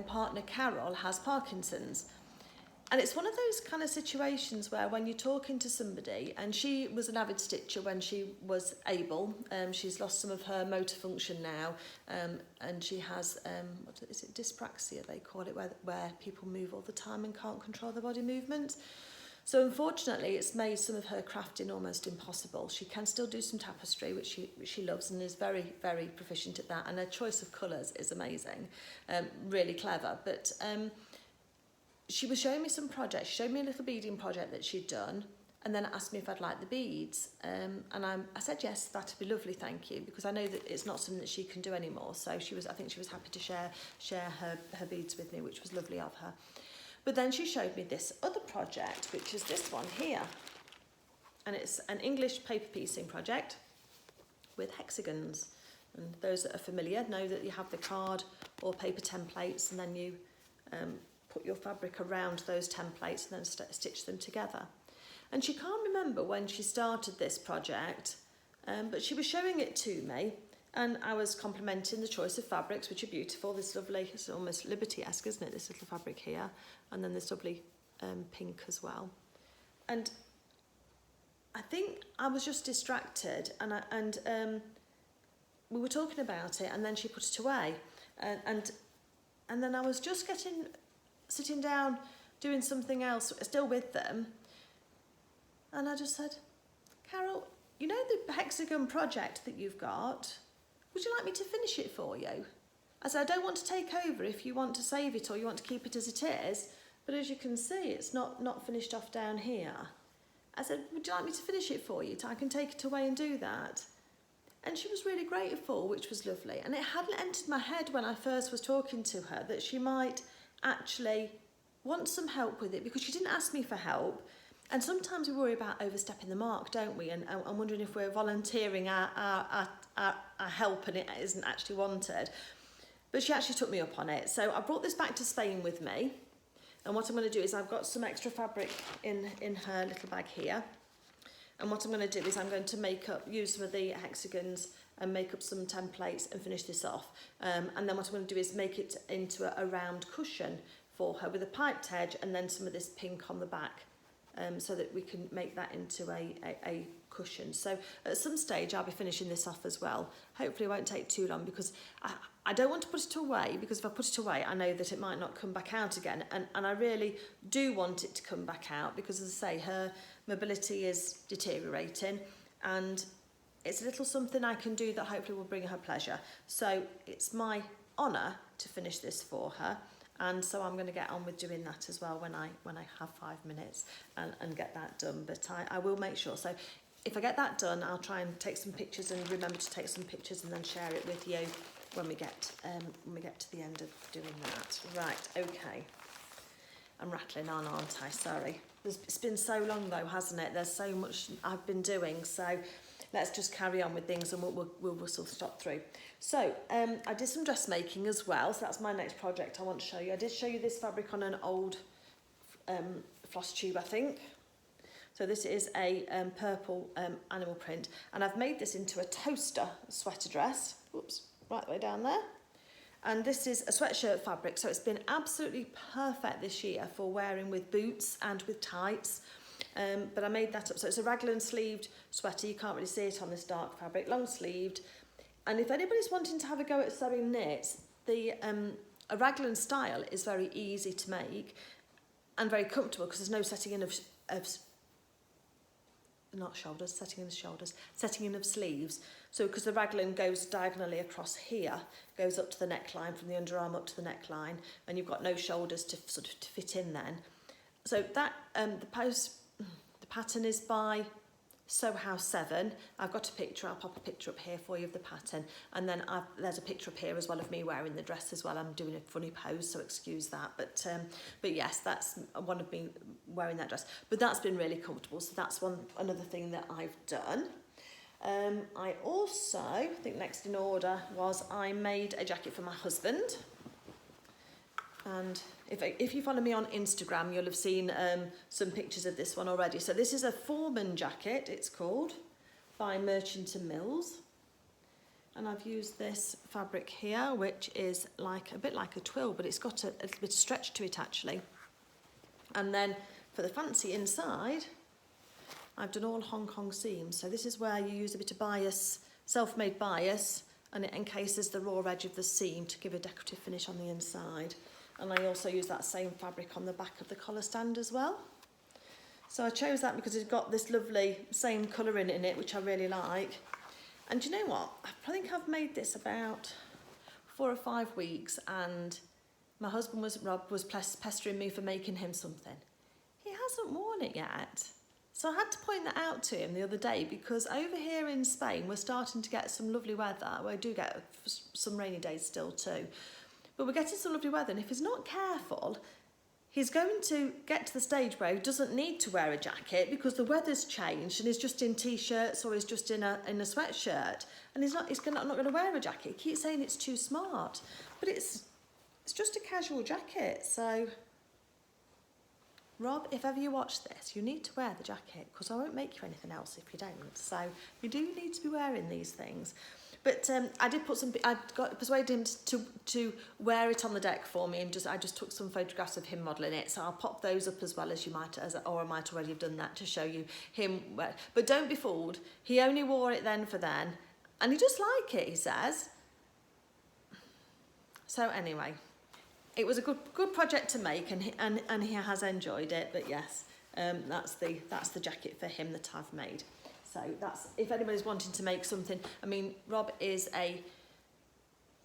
partner, Carol, has Parkinson's. And it's one of those kind of situations where when you're talking to somebody, and she was an avid stitcher when she was able, she's lost some of her motor function now, and she has, what is it, dyspraxia they call it, where people move all the time and can't control their body movements. So unfortunately, it's made some of her crafting almost impossible. She can still do some tapestry, which she loves and is very, very proficient at that, and her choice of colours is amazing, really clever, but she was showing me some projects. She showed me a little beading project that she'd done, and then asked me if I'd like the beads. And I said yes, that'd be lovely, thank you, because I know that it's not something that she can do anymore. So I think she was happy to share her beads with me, which was lovely of her. But then she showed me this other project, which is this one here. And it's an English paper piecing project with hexagons. And those that are familiar know that you have the card or paper templates, and then you put your fabric around those templates and then stitch them together. And she can't remember when she started this project, but she was showing it to me, and I was complimenting the choice of fabrics, which are beautiful. This lovely, it's almost Liberty-esque, isn't it, this little fabric here, and then this lovely pink as well. And I think I was just distracted, and we were talking about it, and then she put it away, and then I was just sitting down doing something else, still with them, and I just said, Carol, you know the hexagon project that you've got, would you like me to finish it for you? I said, I don't want to take over if you want to save it or you want to keep it as it is, but as you can see, it's not finished off down here. I said, would you like me to finish it for you? I can take it away and do that. And she was really grateful, which was lovely. And it hadn't entered my head when I first was talking to her that she might actually want some help with it, because she didn't ask me for help. And sometimes we worry about overstepping the mark, don't we? And I'm wondering if we're volunteering our help and it isn't actually wanted. But she actually took me up on it. So I brought this back to Spain with me. And what I'm going to do is I've got some extra fabric in her little bag here. And what I'm going to do is I'm going to use some of the hexagons and make up some templates and finish this off. And then what I'm going to do is make it into a round cushion for her with a piped edge and then some of this pink on the back, so that we can make that into a cushion. So at some stage I'll be finishing this off as well. Hopefully it won't take too long, because I don't want to put it away, because if I put it away I know that it might not come back out again, and I really do want it to come back out, because as I say, her mobility is deteriorating, and it's a little something I can do that hopefully will bring her pleasure. So it's my honour to finish this for her, and so I'm going to get on with doing that as well when I have 5 minutes and get that done. But I will make sure. So if I get that done, I'll try and take some pictures and remember to take some pictures and then share it with you when we get to the end of doing that. Right, okay. I'm rattling on, aren't I? Sorry. It's been so long though, hasn't it? There's so much I've been doing, so let's just carry on with things and we'll whistle stop through. So I did some dressmaking as well, so that's my next project I want to show you. I did show you this fabric on an old FlossTube, I think. So this is a purple animal print, and I've made this into a toaster sweater dress. Oops, right the way down there. And this is a sweatshirt fabric, so it's been absolutely perfect this year for wearing with boots and with tights. But I made that up, so it's a raglan sleeved sweater. You can't really see it on this dark fabric, long sleeved. And if anybody's wanting to have a go at sewing knits, a raglan style is very easy to make and very comfortable, because there's no setting in of setting in of sleeves. So because the raglan goes diagonally across here, goes up to the neckline, from the underarm up to the neckline, and you've got no shoulders to sort of to fit in then. So that the pattern is by Sew House 7. I've got a picture, I'll pop a picture up here for you of the pattern, and then there's a picture up here as well of me wearing the dress as well. I'm doing a funny pose, so excuse that, but yes, that's one of me wearing that dress, but that's been really comfortable, so that's another thing that I've done. I also, I think next in order was I made a jacket for my husband, and if you follow me on Instagram, you'll have seen some pictures of this one already. So this is a Foreman jacket, it's called, by Merchant & Mills. And I've used this fabric here, which is a bit like a twill, but it's got a little bit of stretch to it actually. And then for the fancy inside, I've done all Hong Kong seams. So this is where you use a bit of bias, self-made bias, and it encases the raw edge of the seam to give a decorative finish on the inside. And I also use that same fabric on the back of the collar stand as well. So I chose that because it's got this lovely same colouring in it, which I really like. And do you know what? I think I've made this about 4 or 5 weeks, and my husband Rob was pestering me for making him something. He hasn't worn it yet. So I had to point that out to him the other day, because over here in Spain, we're starting to get some lovely weather. We do get some rainy days still too. But we're getting some lovely weather, and if he's not careful, he's going to get to the stage where he doesn't need to wear a jacket because the weather's changed and he's just in t-shirts or he's just in a sweatshirt, and he's not going to wear a jacket. He keeps saying it's too smart, but it's just a casual jacket. So, Rob, if ever you watch this, you need to wear the jacket, because I won't make you anything else if you don't. So you do need to be wearing these things. But I did persuaded him to wear it on the deck for me, and I just took some photographs of him modelling it. So I'll pop those up as well, as or I might already have done that to show you him wear. But don't be fooled. He only wore it then for then, and he just like it, he says. So anyway, it was a good project to make, and he has enjoyed it. But yes, that's the jacket for him that I've made. So that's, if anybody's wanting to make something. I mean, Rob is a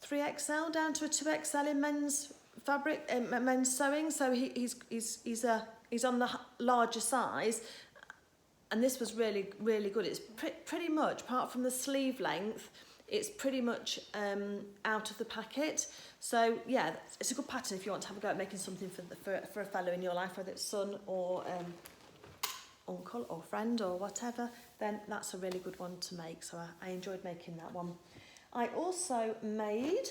3XL down to a 2XL in men's fabric, men's sewing. So he's on the larger size, and this was really good. It's pretty much, apart from the sleeve length, it's pretty much out of the packet. So yeah, it's a good pattern if you want to have a go at making something for a fellow in your life, whether it's son or uncle or friend or whatever. Then that's a really good one to make. So I enjoyed making that one. I also made,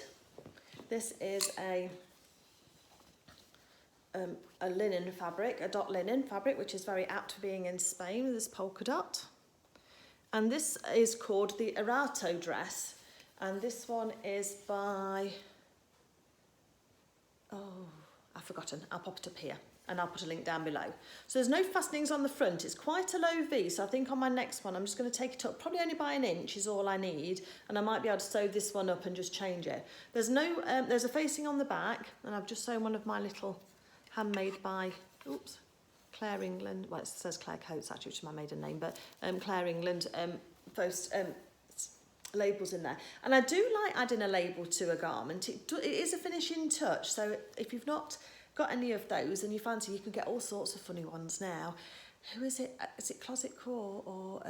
this is a linen fabric, a dot linen fabric, which is very apt for being in Spain with this polka dot. And this is called the Erato dress. And this one is by, I've forgotten. I'll pop it up here, and I'll put a link down below. So there's no fastenings on the front. It's quite a low V, so I think on my next one I'm just going to take it up, probably only by an inch is all I need, and I might be able to sew this one up and just change it. There's a facing on the back, and I've just sewn one of my little handmade by, Claire England, well it says Claire Coates actually, which is my maiden name, but Claire England labels in there. And I do like adding a label to a garment. It is a finishing touch, so if you've not got any of those and you fancy, you can get all sorts of funny ones now. Who is it? Is it Closet Core, or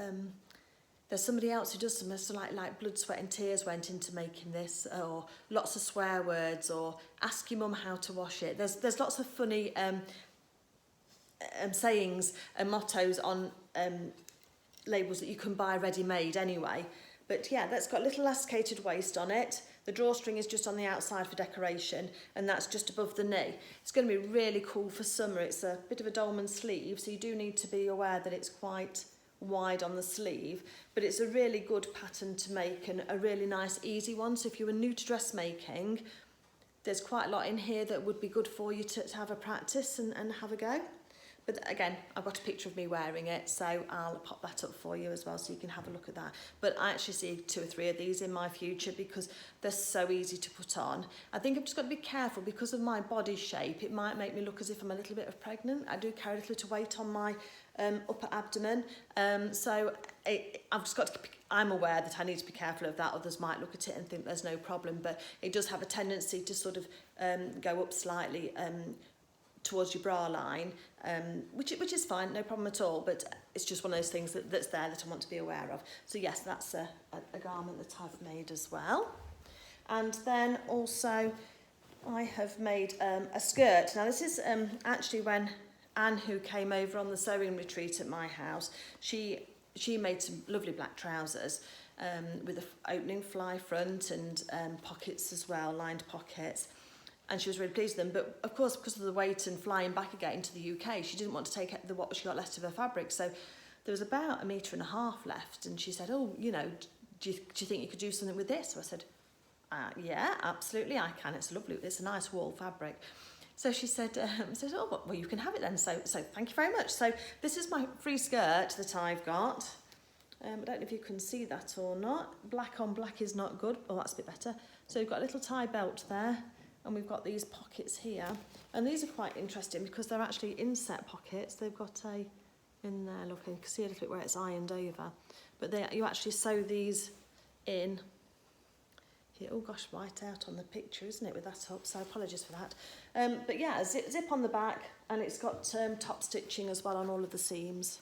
there's somebody else who does some, so like blood, sweat and tears went into making this, or lots of swear words, or ask your mum how to wash it. There's lots of funny sayings and mottos on labels that you can buy ready-made anyway. But yeah, that's got a little elasticated waist on it. The drawstring is just on the outside for decoration, and that's just above the knee. It's going to be really cool for summer. It's a bit of a dolman sleeve, so you do need to be aware that it's quite wide on the sleeve, but it's a really good pattern to make, and a really nice easy one. So if you were new to dressmaking, there's quite a lot in here that would be good for you to have a practice and have a go. But again, I've got a picture of me wearing it, so I'll pop that up for you as well, so you can have a look at that. But I actually see 2 or 3 of these in my future because they're so easy to put on. I think I've just got to be careful because of my body shape. It might make me look as if I'm a little bit pregnant. I do carry a little bit of weight on my upper abdomen, so I've just got to. I'm aware that I need to be careful of that. Others might look at it and think there's no problem, but it does have a tendency to sort of go up slightly towards your bra line, which is fine, no problem at all. But it's just one of those things that's there that I want to be aware of. So yes, that's a garment that I've made as well. And then also I have made a skirt. Now this is actually when Anne, who came over on the sewing retreat at my house, she made some lovely black trousers with an opening fly front and pockets as well, lined pockets. And she was really pleased with them. But of course, because of the weight and flying back again to the UK, she didn't want to take what she got left of her fabric. So there was about 1.5 meters left. And she said, oh, you know, do you think you could do something with this? So I said, yeah, absolutely I can. It's lovely. It's a nice wool fabric. So she said, oh, well, you can have it then. So thank you very much. So this is my free skirt that I've got. I don't know if you can see that or not. Black on black is not good. Oh, that's a bit better. So we've got a little tie belt there, and we've got these pockets here. And these are quite interesting because they're actually inset pockets. They've got in there, look, you can see a little bit where it's ironed over. But you actually sew these in. Here, oh gosh, right out on the picture, isn't it, with that up? So apologies for that. But yeah, zip on the back, and it's got top stitching as well on all of the seams.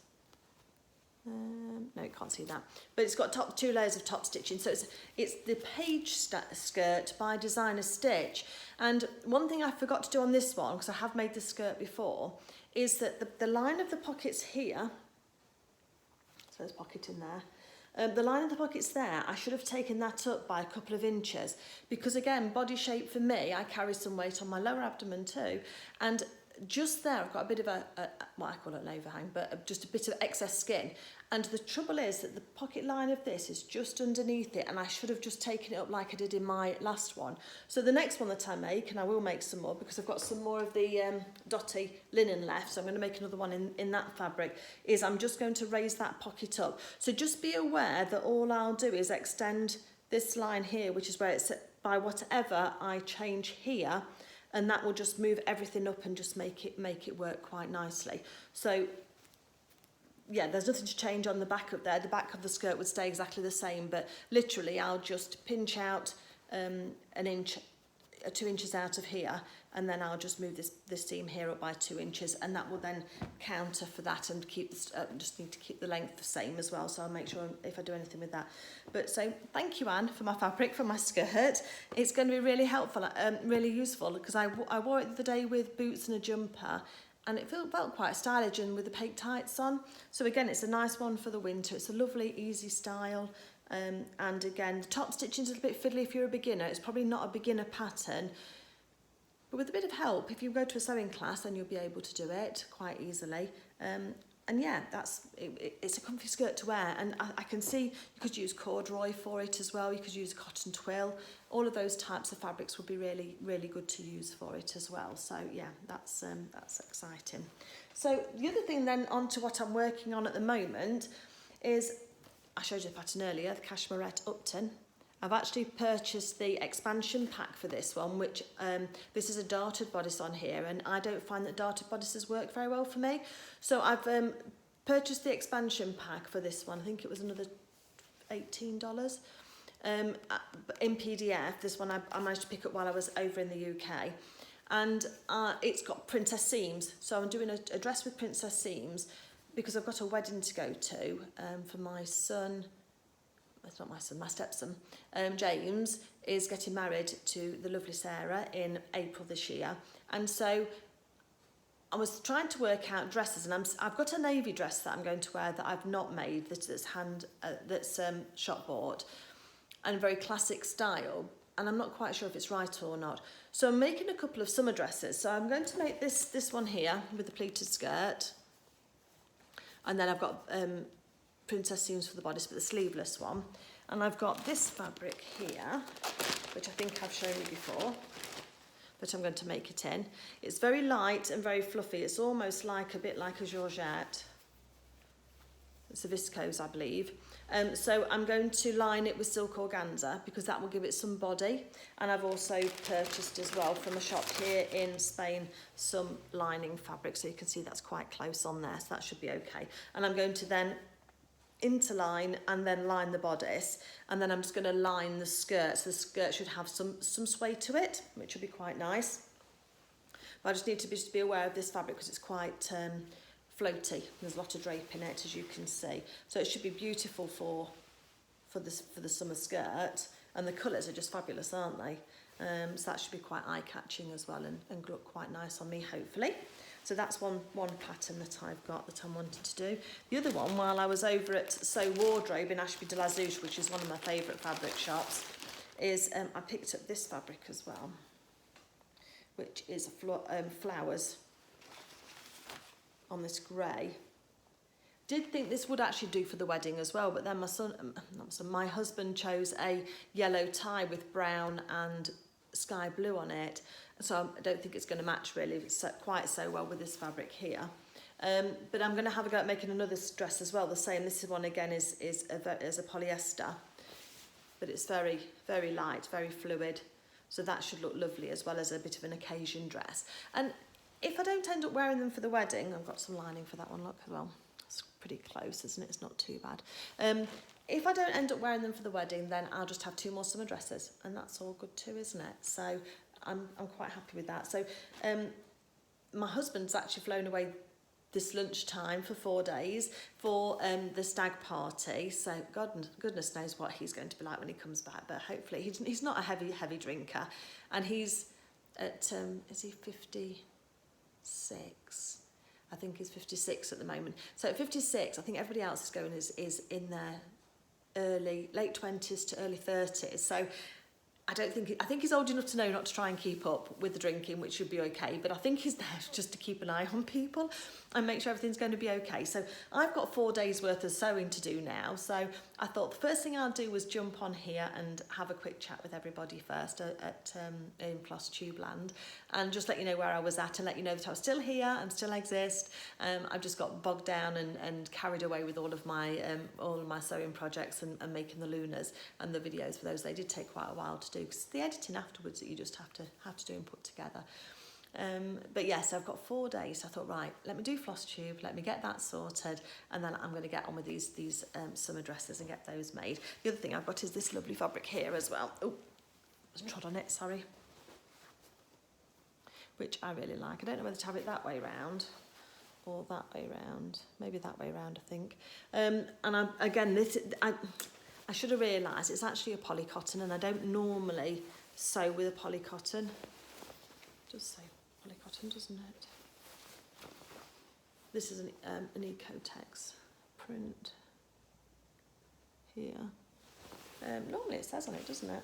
No, you can't see that, but it's got 2 layers of top stitching. So it's the page skirt by Designer Stitch. And one thing I forgot to do on this one, because I have made this skirt before, is that the line of the pockets here, so there's a pocket in there, the line of the pockets there, I should have taken that up by a couple of inches, because again, body shape for me, I carry some weight on my lower abdomen too, and just there I've got a bit of what I call an overhang, but just a bit of excess skin. And the trouble is that the pocket line of this is just underneath it, and I should have just taken it up like I did in my last one. So the next one that I make, and I will make some more because I've got some more of the dotty linen left, so I'm going to make another one in that fabric, is I'm just going to raise that pocket up. So just be aware that all I'll do is extend this line here, which is where it's by whatever I change here, and that will just move everything up and just make it work quite nicely. So yeah, there's nothing to change on the back of there. The back of the skirt would stay exactly the same, but literally I'll just pinch out 1 inch, 2 inches out of here, and then I'll just move this seam here up by 2 inches, and that will then counter for that and keep just need to keep the length the same as well. So I'll make sure if I do anything with that. But so thank you, Anne, for my fabric for my skirt. It's going to be really helpful, really useful, because I wore it the other day with boots and a jumper, and it felt quite stylish and with the peg tights on. So again, it's a nice one for the winter. It's a lovely, easy style. And again, the top stitching is a little bit fiddly if you're a beginner. It's probably not a beginner pattern, but with a bit of help, if you go to a sewing class, then you'll be able to do it quite easily. And yeah, it's a comfy skirt to wear. And I can see you could use corduroy for it as well. You could use a cotton twill. All of those types of fabrics would be really, really good to use for it as well. So yeah, that's exciting. So the other thing then, on to what I'm working on at the moment, is I showed you the pattern earlier, the Cashmerette Upton. I've actually purchased the expansion pack for this one, which this is a darted bodice on here, and I don't find that darted bodices work very well for me. So I've purchased the expansion pack for this one. I think it was another $18 in PDF. This one I managed to pick up while I was over in the UK. And it's got princess seams. So I'm doing a dress with princess seams because I've got a wedding to go to for my son. It's not my son, my stepson, James, is getting married to the lovely Sarah in April this year. And so I was trying to work out dresses, and I've got a navy dress that I'm going to wear that I've not made, that's shop bought, and a very classic style, and I'm not quite sure if it's right or not. So I'm making a couple of summer dresses. So I'm going to make this one here with the pleated skirt, and then I've got princess seams for the bodice, but the sleeveless one. And I've got this fabric here, which I think I've shown you before, but I'm going to make it in. It's very light and very fluffy. It's almost like a bit like a georgette. It's a viscose, I believe. So I'm going to line it with silk organza because that will give it some body. And I've also purchased as well from a shop here in Spain some lining fabric, so you can see that's quite close on there, so that should be okay. And I'm going to then interline and then line the bodice, and then I'm just going to line the skirt. So the skirt should have some sway to it, which will be quite nice. But I just need to be aware of this fabric because it's quite floaty. There's a lot of drape in it, as you can see. So it should be beautiful for the summer skirt, and the colours are just fabulous, aren't they? So that should be quite eye-catching as well, and look quite nice on me, hopefully. So that's one pattern that I've got that I'm wanting to do. The other one, while I was over at Sew Wardrobe in Ashby de la Zouch, which is one of my favourite fabric shops, is I picked up this fabric as well, which is flowers on this grey. Did think this would actually do for the wedding as well, but then my husband chose a yellow tie with brown and sky blue on it, so I don't think it's going to match really quite so well with this fabric here. But I'm going to have a go at making another dress as well, the same. This one again is a polyester, but it's very, very light, very fluid, so that should look lovely, as well as a bit of an occasion dress. And if I don't end up wearing them for the wedding, I've got some lining for that one, look, as well. It's pretty close, isn't it? It's not too bad. If I don't end up wearing them for the wedding, then I'll just have 2 more summer dresses, and that's all good too, isn't it? So I'm quite happy with that. So my husband's actually flown away this lunchtime for 4 days for the stag party. So goodness knows what he's going to be like when he comes back, but hopefully he's not a heavy drinker, and he's at is he 56? I think he's 56 at the moment. So at 56, I think everybody else is going is in their late 20s to early 30s. So I think he's old enough to know not to try and keep up with the drinking, which should be okay, but I think he's there just to keep an eye on people and make sure everything's going to be okay. So I've got 4 days worth of sewing to do now, so I thought the first thing I'll do was jump on here and have a quick chat with everybody first in FlossTube land, and just let you know where I was at and let you know that I was still here and still exist. I've just got bogged down and carried away with all of my sewing projects and making the Lunas and the videos for those. They did take quite a while to do, because the editing afterwards that you just have to do and put together. But yes, I've got 4 days. So I thought, right, let me do FlossTube, let me get that sorted, and then I'm going to get on with these summer dresses and get those made. The other thing I've got is this lovely fabric here as well. Oh, I trod on it, sorry. Which I really like. I don't know whether to have it that way round or that way round. Maybe that way round, I think. And I should have realised it's actually a polycotton, and I don't normally sew with a polycotton. It does say polycotton, doesn't it? This is an Ecotex print here. Normally it says on it, doesn't it?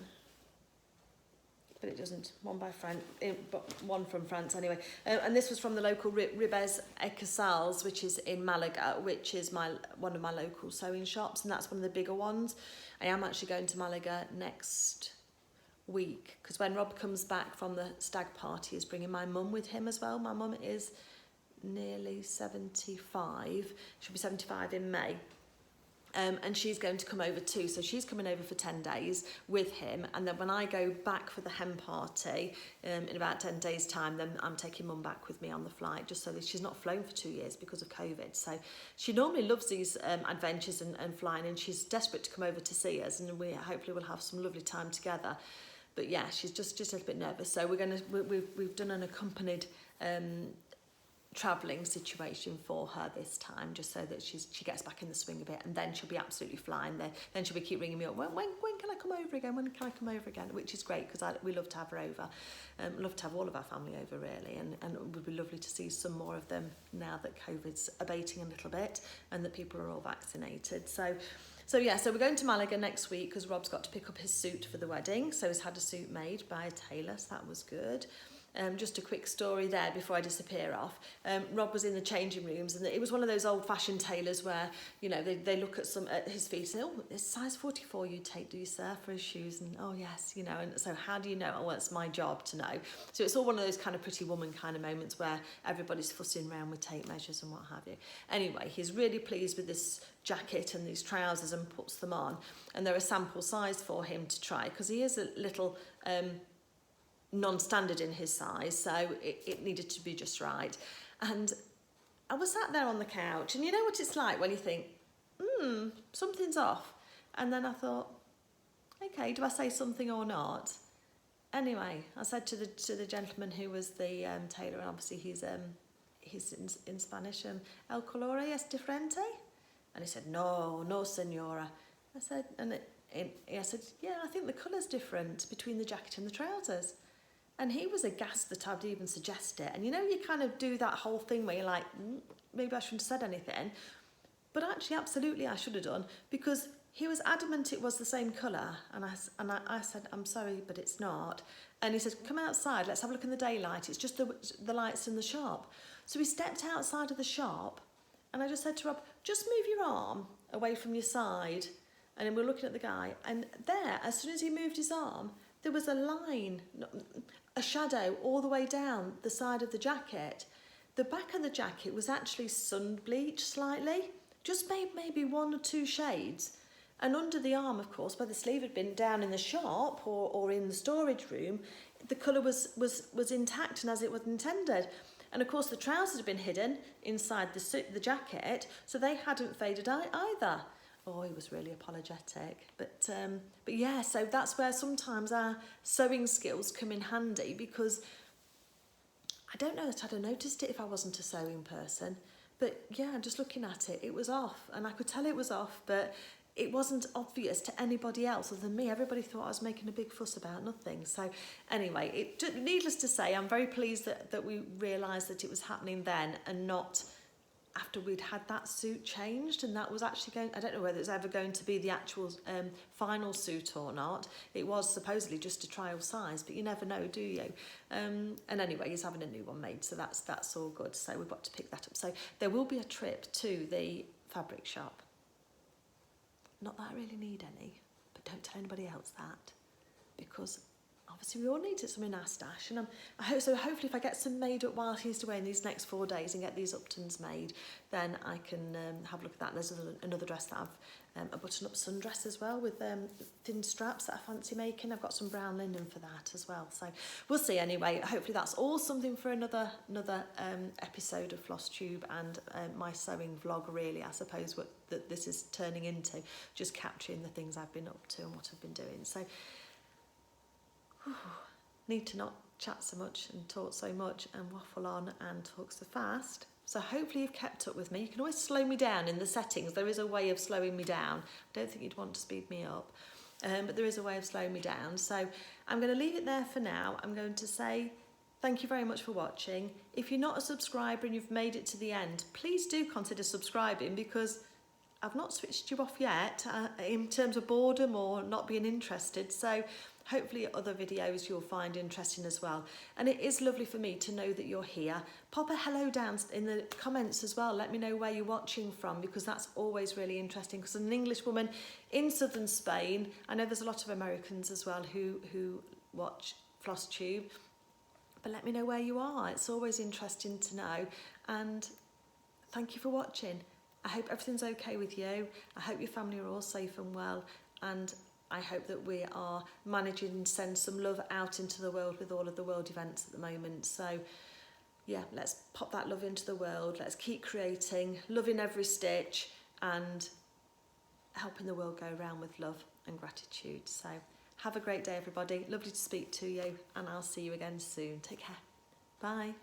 But it doesn't. One from France anyway. And this was from the local Ribes et Casals, which is in Malaga, which is one of my local sewing shops, and that's one of the bigger ones. I am actually going to Malaga next week, because when Rob comes back from the stag party, he's bringing my mum with him as well. My mum is nearly 75. She'll be 75 in May. And she's going to come over too, so she's coming over for 10 days with him, and then when I go back for the hen party in about 10 days time, then I'm taking mum back with me on the flight, just so that she's not flown for 2 years because of COVID. So she normally loves these adventures and flying, and she's desperate to come over to see us, and we hopefully will have some lovely time together. But yeah, she's just a little bit nervous, so we've done an accompanied travelling situation for her this time, just so that she gets back in the swing a bit, and then she'll be absolutely flying. Then she'll be keep ringing me up, when can I come over again, when can I come over again, which is great, because we love to have her over, love to have all of our family over really, and it would be lovely to see some more of them now that COVID's abating a little bit and that people are all vaccinated. So we're going to Malaga next week, because Rob's got to pick up his suit for the wedding, so he's had a suit made by a tailor, so that was good. Just a quick story there before I disappear off. Rob was in the changing rooms, and it was one of those old-fashioned tailors where, you know, they look at his feet and say, oh, it's size 44 you take, do you, sir, for his shoes? And oh yes, you know, and so how do you know? Oh, well, it's my job to know. So it's all one of those kind of Pretty Woman kind of moments where everybody's fussing around with tape measures and what have you. Anyway, he's really pleased with this jacket and these trousers and puts them on, and they're a sample size for him to try, because he is a little non-standard in his size, so it needed to be just right. And I was sat there on the couch, and you know what it's like when you think, something's off, and then I thought, okay, do I say something or not? Anyway, I said to the gentleman who was the tailor, and obviously he's in Spanish, el color es diferente? And he said, no, no, senora. I said, I said, yeah, I think the colour's different between the jacket and the trousers. And he was aghast that I'd even suggest it. And you know, you kind of do that whole thing where you're like, maybe I shouldn't have said anything. But actually, absolutely, I should have done, because he was adamant it was the same colour. And I said, I'm sorry, but it's not. And he said, come outside, let's have a look in the daylight. It's just the lights in the shop. So we stepped outside of the shop, and I just said to Rob, just move your arm away from your side. And then we were looking at the guy, and there, as soon as he moved his arm, there was a line, a shadow all the way down the side of the jacket. The back of the jacket was actually sun bleached slightly, just maybe 1 or 2 shades. And under the arm, of course, where the sleeve had been down in the shop or in the storage room, the colour was intact and as it was intended. And of course, the trousers had been hidden inside the jacket, so they hadn't faded either. Oh, he was really apologetic. But yeah, so that's where sometimes our sewing skills come in handy, because I don't know that I'd have noticed it if I wasn't a sewing person. But yeah, just looking at it, it was off, and I could tell it was off, but it wasn't obvious to anybody else other than me. Everybody thought I was making a big fuss about nothing. So anyway, needless to say, I'm very pleased that we realised that it was happening then and not after we'd had that suit changed, and that was actually going, I don't know whether it's ever going to be the actual final suit or not. It was supposedly just a trial size, but you never know, do you? And anyway, he's having a new one made, so that's all good. So we've got to pick that up. So there will be a trip to the fabric shop. Not that I really need any, but don't tell anybody else that, because obviously we all need some in our stash, and I hope so. Hopefully, if I get some made up while he's away in these next 4 days and get these Uptons made, then I can have a look at that. And there's another dress that I've a button-up sundress as well with thin straps that I fancy making. I've got some brown linen for that as well. So we'll see. Anyway, hopefully that's all something for another episode of FlossTube and my sewing vlog. Really, I suppose what this is turning into, just capturing the things I've been up to and what I've been doing. So. Need to not chat so much and talk so much and waffle on and talk so fast. So hopefully you've kept up with me. You can always slow me down in the settings. There is a way of slowing me down. I don't think you'd want to speed me up, but there is a way of slowing me down. So I'm going to leave it there for now. I'm going to say thank you very much for watching. If you're not a subscriber and you've made it to the end, please do consider subscribing, because I've not switched you off yet in terms of boredom or not being interested. So hopefully other videos you'll find interesting as well. And it is lovely for me to know that you're here. Pop a hello down in the comments as well. Let me know where you're watching from, because that's always really interesting. Because as an English woman in southern Spain, I know there's a lot of Americans as well who watch FlossTube. But let me know where you are. It's always interesting to know. And thank you for watching. I hope everything's okay with you. I hope your family are all safe and well. And I hope that we are managing to send some love out into the world with all of the world events at the moment. So yeah, let's pop that love into the world. Let's keep creating, loving every stitch, and helping the world go around with love and gratitude. So have a great day, everybody. Lovely to speak to you, and I'll see you again soon. Take care. Bye.